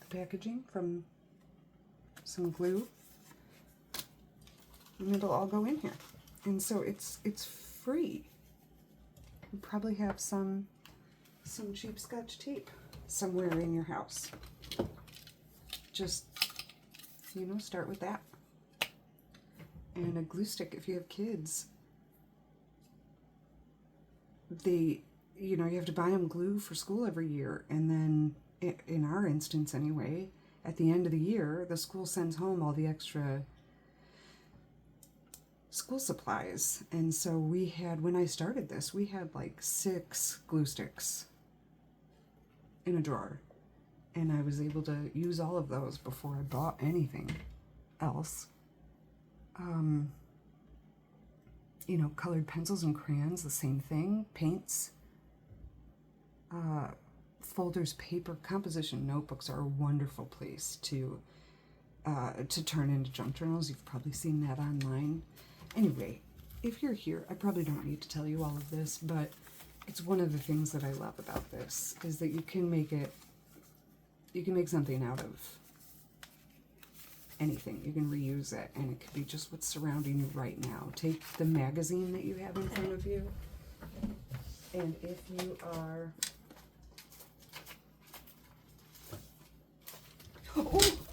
the packaging from some glue. And it'll all go in here. And so it's free. You probably have some cheap Scotch tape somewhere in your house. Just, you know, start with that. And a glue stick if you have kids. You know, you have to buy them glue for school every year. And then, in our instance anyway, at the end of the year, the school sends home all the extra school supplies. And so when I started this, we had like 6 glue sticks in a drawer. And I was able to use all of those before I bought anything else. You know, colored pencils and crayons, the same thing. Paints, folders, paper, composition notebooks are a wonderful place to turn into junk journals. You've probably seen that online. Anyway, if you're here, I probably don't need to tell you all of this, but it's one of the things that I love about this, is that you can make something out of anything. You can reuse it, and it could be just what's surrounding you right now. Take the magazine that you have in front of you, and if you are...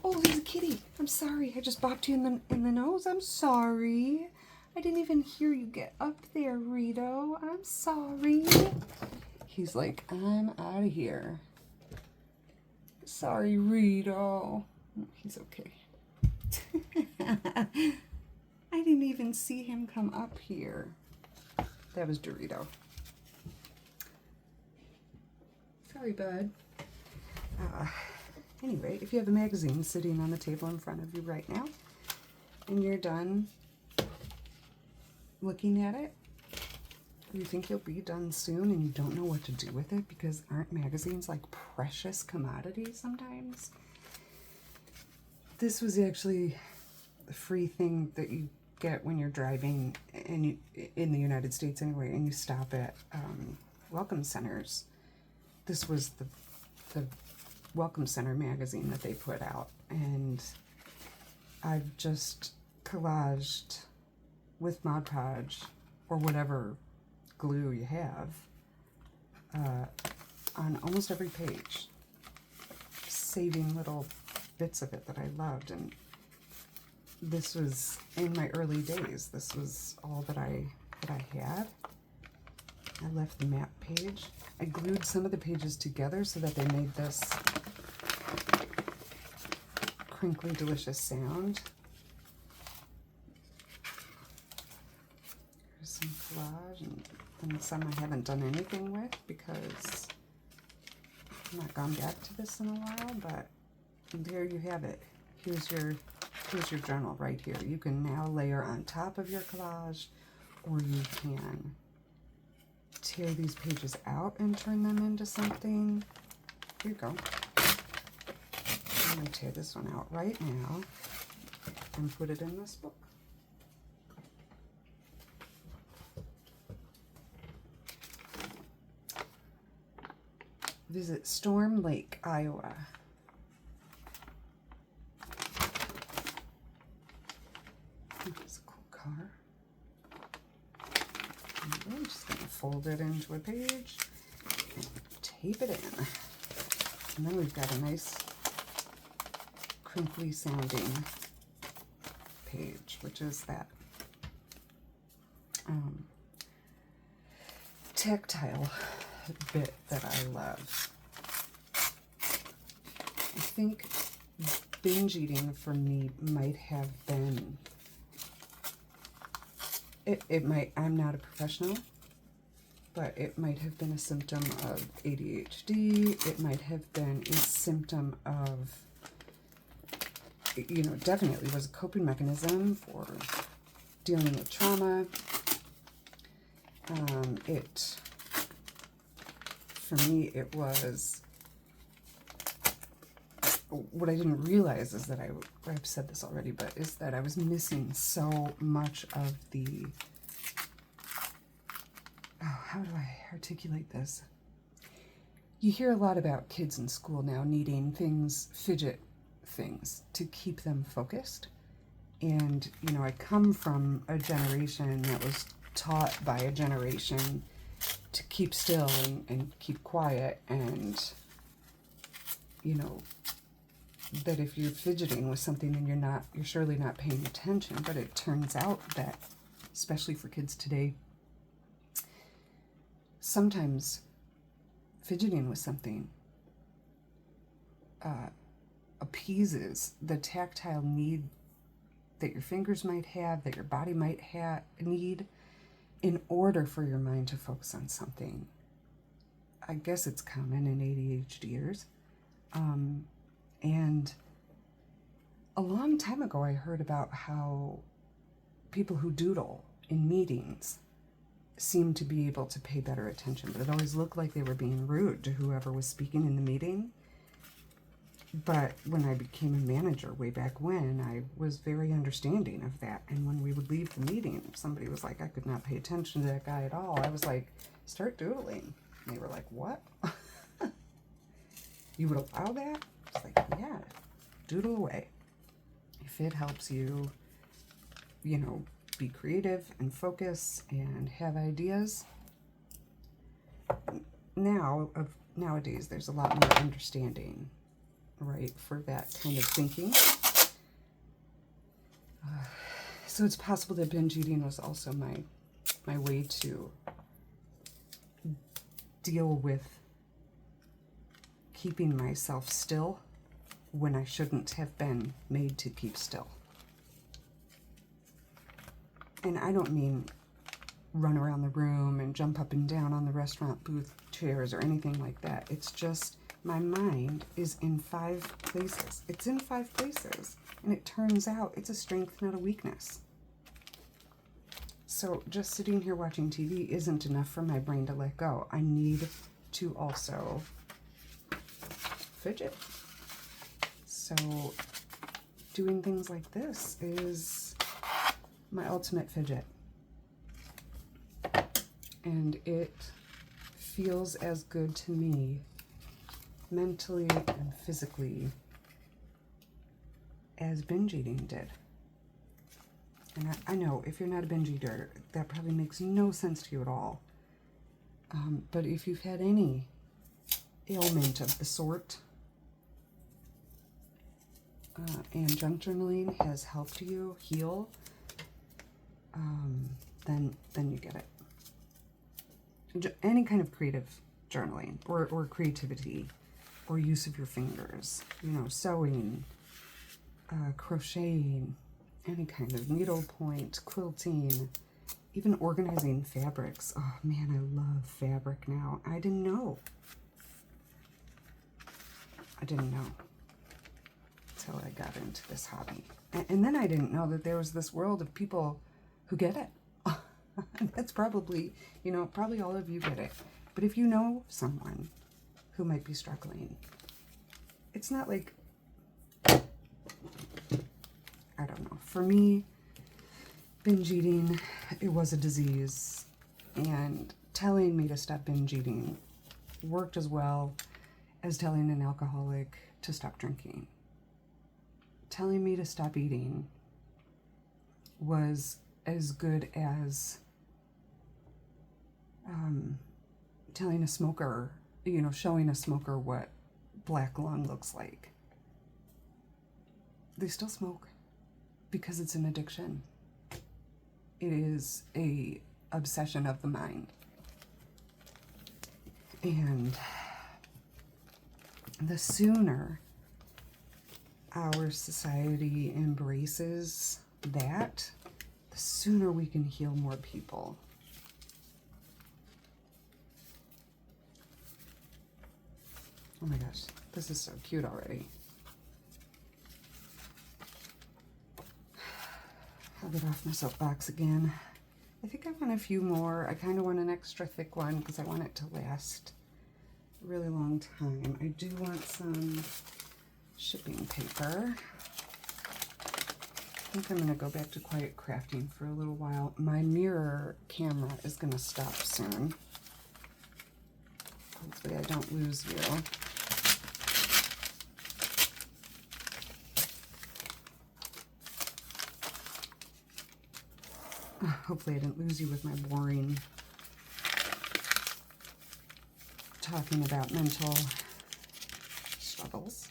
Oh, there's a kitty. I'm sorry. I just bopped you in the nose. I'm sorry. I didn't even hear you get up there, Rito. I'm sorry. He's like, I'm out of here. Sorry, Rito. He's okay. I didn't even see him come up here. That was Dorito. Sorry, bud. Anyway, if you have a magazine sitting on the table in front of you right now, and you're done looking at it, you think you'll be done soon and you don't know what to do with it, because aren't magazines like precious commodities sometimes? This was actually a free thing that you get when you're driving, and in the United States anyway, and you stop at welcome centers. This was the Welcome Center magazine that they put out, and I've just collaged with Mod Podge or whatever glue you have on almost every page, saving little bits of it that I loved. And this was in my early days. This was all that I had. I left the map page. I glued some of the pages together so that they made this crinkly, delicious sound. Here's some collage, and some I haven't done anything with because I've not gone back to this in a while, but there you have it. Here's your journal right here. You can now layer on top of your collage, or you can tear these pages out and turn them into something. Here you go. I'm going to tear this one out right now and put it in this book. Visit Storm Lake, Iowa. fold it into a page, and tape it in. And then we've got a nice crinkly sounding page, which is that tactile bit that I love. I think binge eating for me might have been, it might, I'm not a professional, but it might have been a symptom of ADHD. It might have been a symptom of, you know, it definitely was a coping mechanism for dealing with trauma. For me, it was, what I didn't realize is that I've said this already, but is that I was missing so much of the, how do I articulate this? You hear a lot about kids in school now needing things, fidget things, to keep them focused. And, you know, I come from a generation that was taught by a generation to keep still and keep quiet, and, you know, that if you're fidgeting with something and you're surely not paying attention. But it turns out that, especially for kids today, sometimes fidgeting with something appeases the tactile need that your fingers might have, that your body might need, in order for your mind to focus on something. I guess it's common in ADHDers. And a long time ago, I heard about how people who doodle in meetings seemed to be able to pay better attention, but it always looked like they were being rude to whoever was speaking in the meeting. But when I became a manager way back when, I was very understanding of that. And when we would leave the meeting, if somebody was like, I could not pay attention to that guy at all, I was like, start doodling. And they were like, what? You would allow that? It's like, yeah, doodle away. If it helps you, you know, be creative and focus and have ideas. Nowadays, there's a lot more understanding, right, for that kind of thinking. So it's possible that binge eating was also my way to deal with keeping myself still when I shouldn't have been made to keep still. And I don't mean run around the room and jump up and down on the restaurant booth chairs or anything like that. It's just my mind is in 5 places. It's in 5 places. And it turns out it's a strength, not a weakness. So just sitting here watching TV isn't enough for my brain to let go. I need to also fidget. So doing things like this is my ultimate fidget. And it feels as good to me mentally and physically as binge eating did. And I know if you're not a binge eater, that probably makes no sense to you at all. But if you've had any ailment of the sort, and junk journaling has helped you heal, then you get it. Any kind of creative journaling or creativity or use of your fingers, you know, sewing, crocheting, any kind of needlepoint, quilting, even organizing fabrics. Oh man, I love fabric now. I didn't know until I got into this hobby. And then I didn't know that there was this world of people who get it. That's probably, you know, probably all of you get it. But if you know someone who might be struggling, it's not like, I don't know. For me, binge eating, it was a disease. And telling me to stop binge eating worked as well as telling an alcoholic to stop drinking. Telling me to stop eating was as good as telling a smoker, showing a smoker what black lung looks like. They still smoke because it's an addiction. It is a obsession of the mind. And the sooner our society embraces that, the sooner we can heal more people. Oh my gosh, this is so cute already. I'll get off my soapbox again. I think I want a few more. I kind of want an extra thick one because I want it to last a really long time. I do want some shipping paper. I think I'm going to go back to quiet crafting for a little while. My mirror camera is going to stop soon. Hopefully I don't lose you. Hopefully I didn't lose you with my boring talking about mental struggles.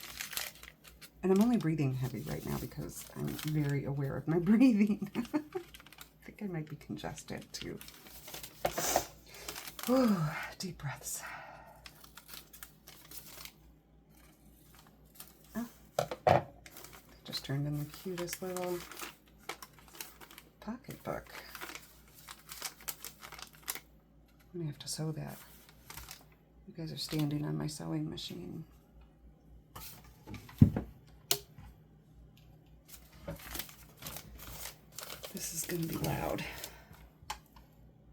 And I'm only breathing heavy right now because I'm very aware of my breathing. I think I might be congested too. Ooh, deep breaths. Oh, I just turned in the cutest little pocketbook. I'm gonna have to sew that. You guys are standing on my sewing machine. This is gonna be loud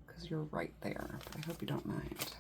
because you're right there, but I hope you don't mind.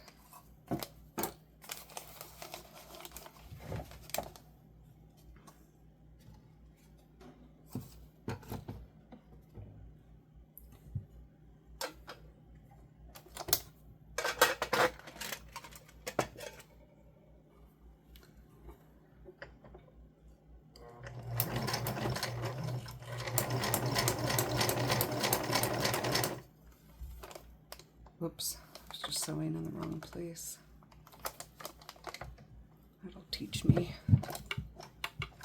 Whoops, I was just sewing in the wrong place. That'll teach me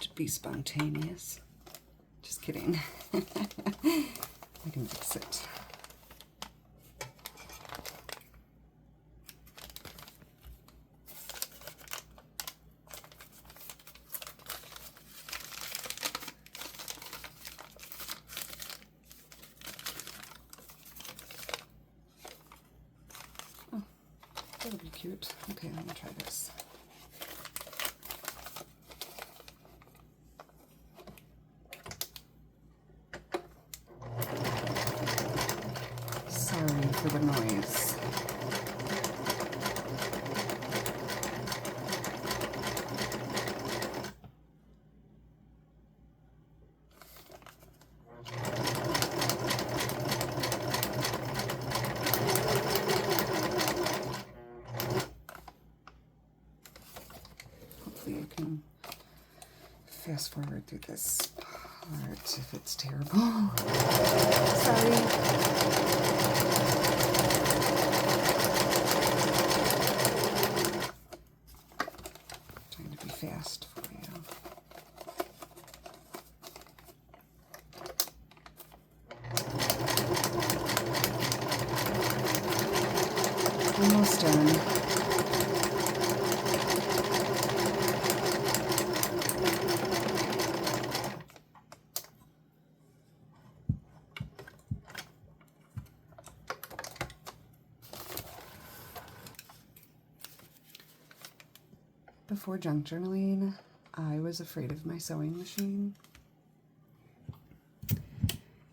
to be spontaneous. Just kidding. I can fix it. That'll be cute. Okay, let me try this. Sorry for the noise. Hopefully I can fast forward through this part if it's terrible. Sorry. Trying to be fast for you. Almost done. Before junk journaling, I was afraid of my sewing machine.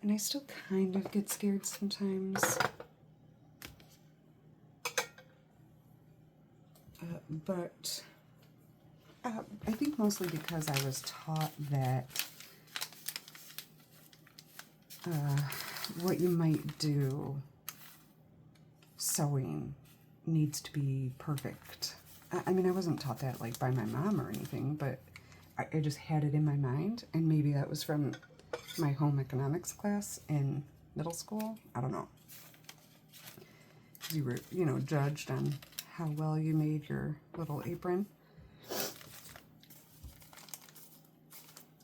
And I still kind of get scared sometimes. But I think mostly because I was taught that what you might do sewing needs to be perfect. I mean, I wasn't taught that like by my mom or anything, but I just had it in my mind, and maybe that was from my home economics class in middle school. I don't know. because you were, you know, judged on how well you made your little apron.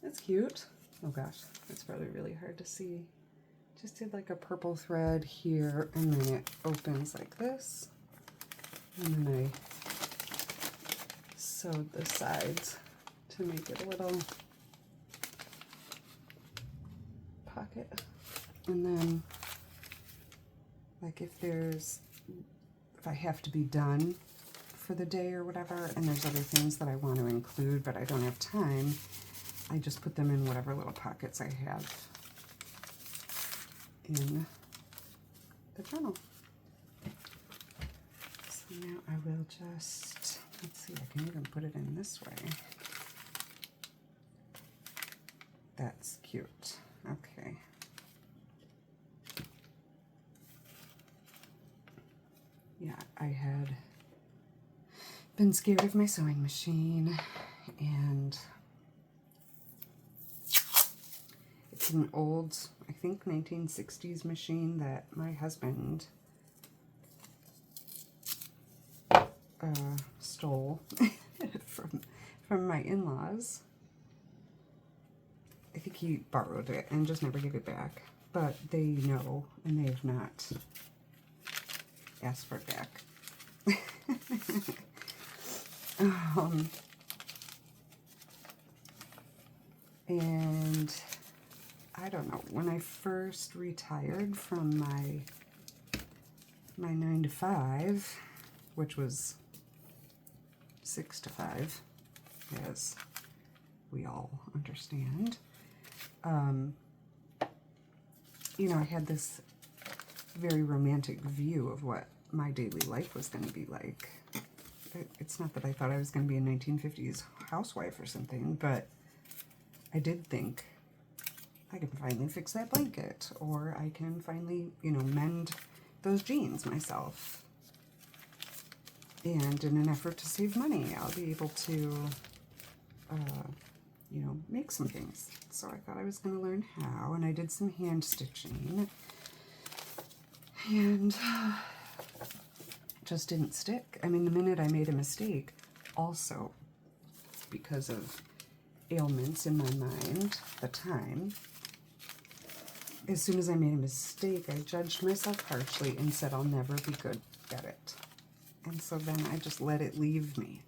That's cute. Oh gosh, that's probably really hard to see. Just did like a purple thread here, and then it opens like this. And then I sewed the sides to make it a little pocket. And then, like if I have to be done for the day or whatever, and there's other things that I want to include, but I don't have time, I just put them in whatever little pockets I have in the journal. So now I will just, let's see, I can even put it in this way. That's cute. Okay. Yeah, I had been scared of my sewing machine, and it's an old, I think 1960s machine that my husband stole from my in-laws. I think he borrowed it and just never gave it back, but they know, and they have not asked for it back. And I don't know, when I first retired from my 9 to 5, which was 6 to 5, as we all understand, you know, I had this very romantic view of what my daily life was going to be like. It's not that I thought I was going to be a 1950s housewife or something, but I did think I can finally fix that blanket, or I can finally, you know, mend those jeans myself. And in an effort to save money, I'll be able to, you know, make some things. So I thought I was going to learn how, and I did some hand stitching, and just didn't stick. I mean, the minute I made a mistake, also because of ailments in my mind at the time, as soon as I made a mistake, I judged myself harshly and said I'll never be good at it. And so then I just let it leave me.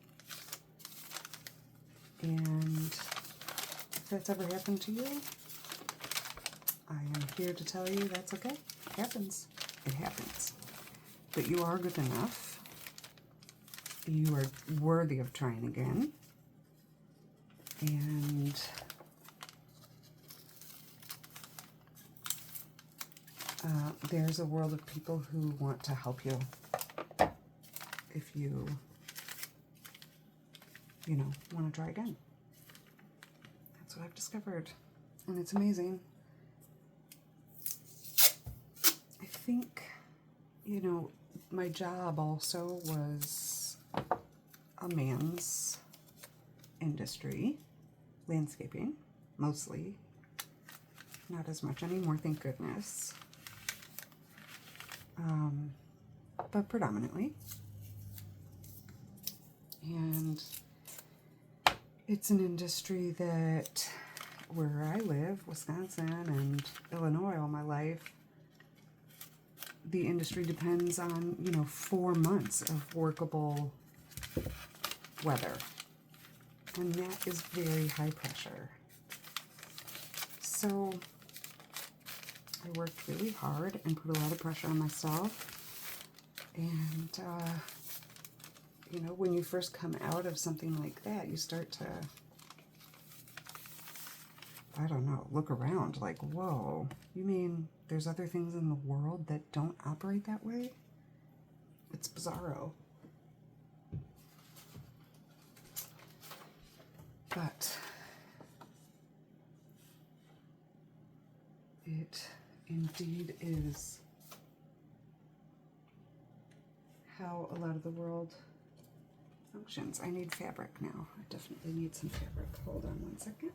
And if that's ever happened to you, I am here to tell you that's okay. It happens. It happens. But you are good enough. You are worthy of trying again. And there's a world of people who want to help you if you know, want to try again. That's what I've discovered, and it's amazing. I think, you know, my job also was a man's industry, landscaping, mostly. Not as much anymore, thank goodness. But predominantly. And it's an industry that, where I live, Wisconsin and Illinois all my life, the industry depends on, you know, 4 months of workable weather. And that is very high pressure. So I worked really hard and put a lot of pressure on myself. And, you know, when you first come out of something like that, you start to, I don't know, look around like, whoa, you mean there's other things in the world that don't operate that way? It's bizarro. But it indeed is how a lot of the world functions. I need fabric now. I definitely need some fabric. Hold on one second.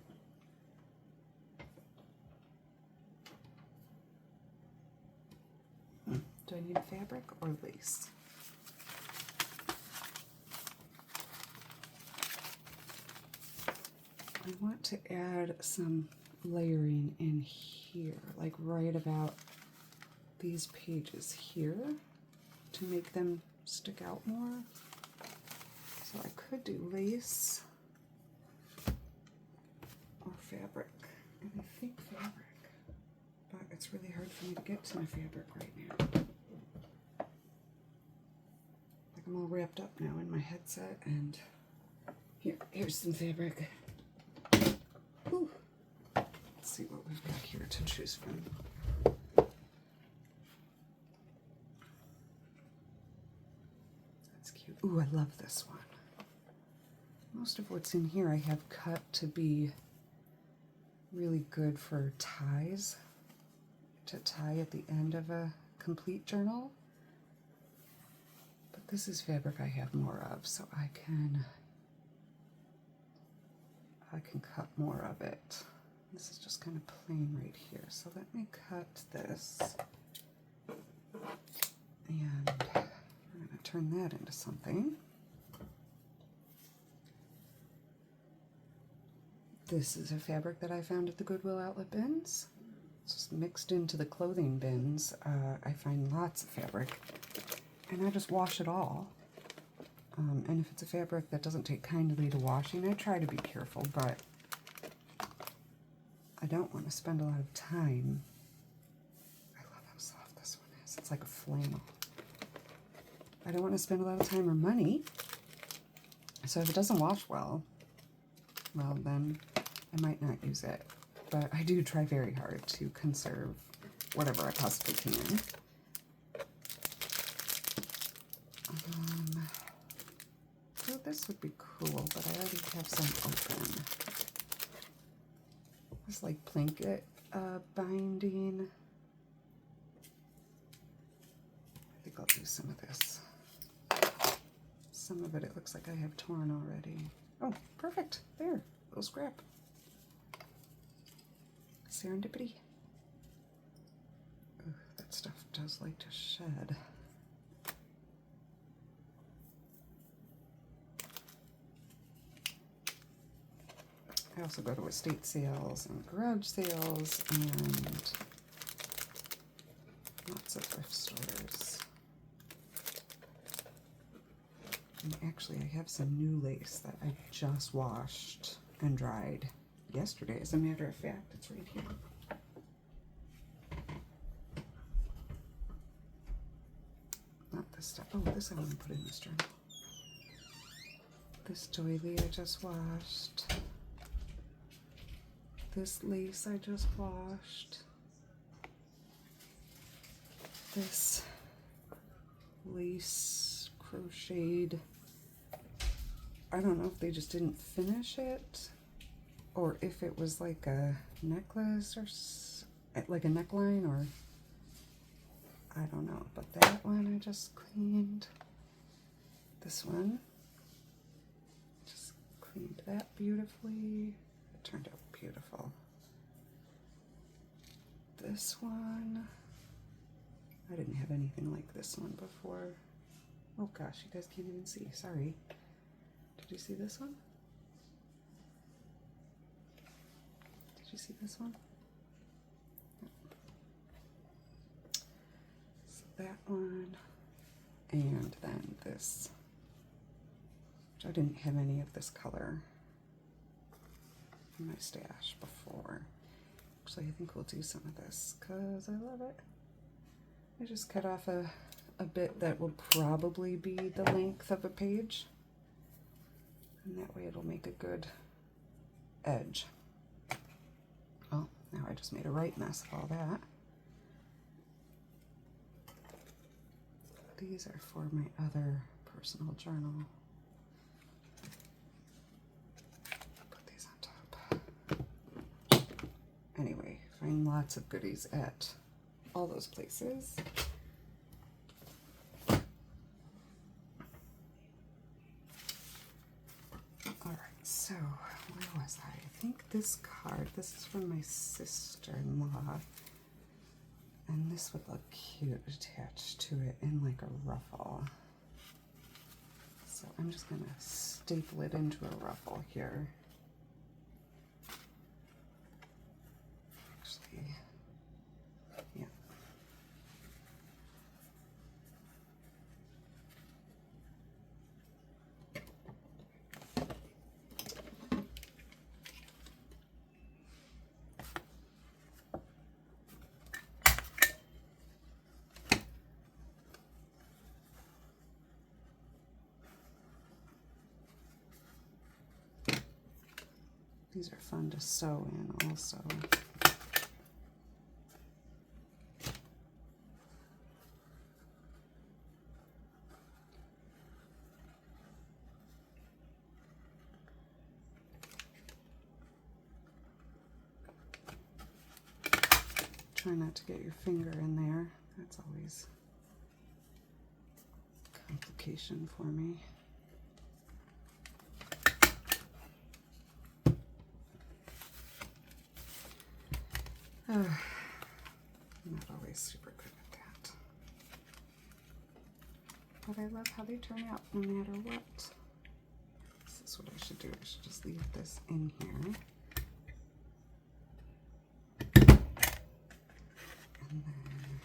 Do I need fabric or lace? I want to add some layering in here, like right about these pages here to make them stick out more. So I could do lace or fabric, and I think fabric, but it's really hard for me to get to my fabric right now. Like I'm all wrapped up now in my headset, and here's some fabric. Ooh. Let's see what we've got here to choose from. That's cute. Ooh, I love this one. Most of what's in here I have cut to be really good for ties, to tie at the end of a complete journal. But this is fabric I have more of, so I can cut more of it. This is just kind of plain right here. So let me cut this, and we're going to turn that into something. This is a fabric that I found at the Goodwill outlet bins. It's just mixed into the clothing bins. I find lots of fabric, and I just wash it all. And if it's a fabric that doesn't take kindly to washing, I try to be careful, but I don't want to spend a lot of time. I love how soft this one is. It's like a flannel. I don't want to spend a lot of time or money. So if it doesn't wash well, then I might not use it. But I do try very hard to conserve whatever I possibly can. So this would be cool, but I already have some open. It's like blanket binding. I think I'll do some of this. Some of it looks like I have torn already. Oh, perfect. There, little scrap. Serendipity. Ooh, that stuff does like to shed. I also go to estate sales and garage sales and lots of thrift stores. And actually, I have some new lace that I just washed and dried yesterday. As a matter of fact, it's right here. Not this stuff. Oh, this I want to put in this journal. This doily I just washed. This lace I just washed. This lace crocheted. I don't know if they just didn't finish it, or if it was like a necklace or like a neckline, or I don't know. But that one I just cleaned. This one, just cleaned that beautifully. It turned out beautiful. This one, I didn't have anything like this one before. Oh gosh, you guys can't even see, sorry. Did you see this one? Did you see this one? So that one, and then this, which I didn't have any of this color in my stash before. Actually, I think we'll do some of this because I love it. I just cut off a bit that will probably be the length of a page, and that way it'll make a good edge. Oh, now I just made a right mess of all that. These are for my other personal journal. Put these on top. Anyway, find lots of goodies at all those places. All right, so where was I? I think this card, this is from my sister-in-law, And this would look cute attached to it in like a ruffle. So I'm just gonna staple it into a ruffle here. Actually, yeah. These are fun to sew in also. Try not to get your finger in there. That's always a complication for me. I'm not always super good at that. But I love how they turn out no matter what. This is what I should do. I should just leave this in here. And then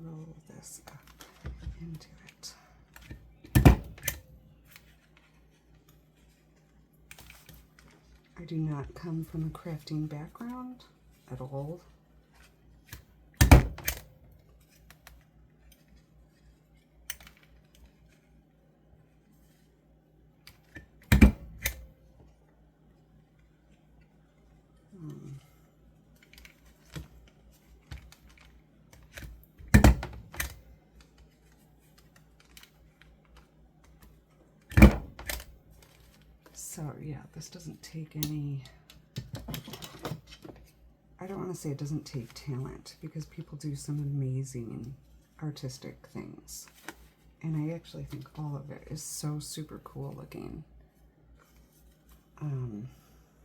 roll this up into it. I do not come from a crafting background at all. So yeah, this doesn't take any, I don't want to say it doesn't take talent, because people do some amazing artistic things. And I actually think all of it is so super cool looking.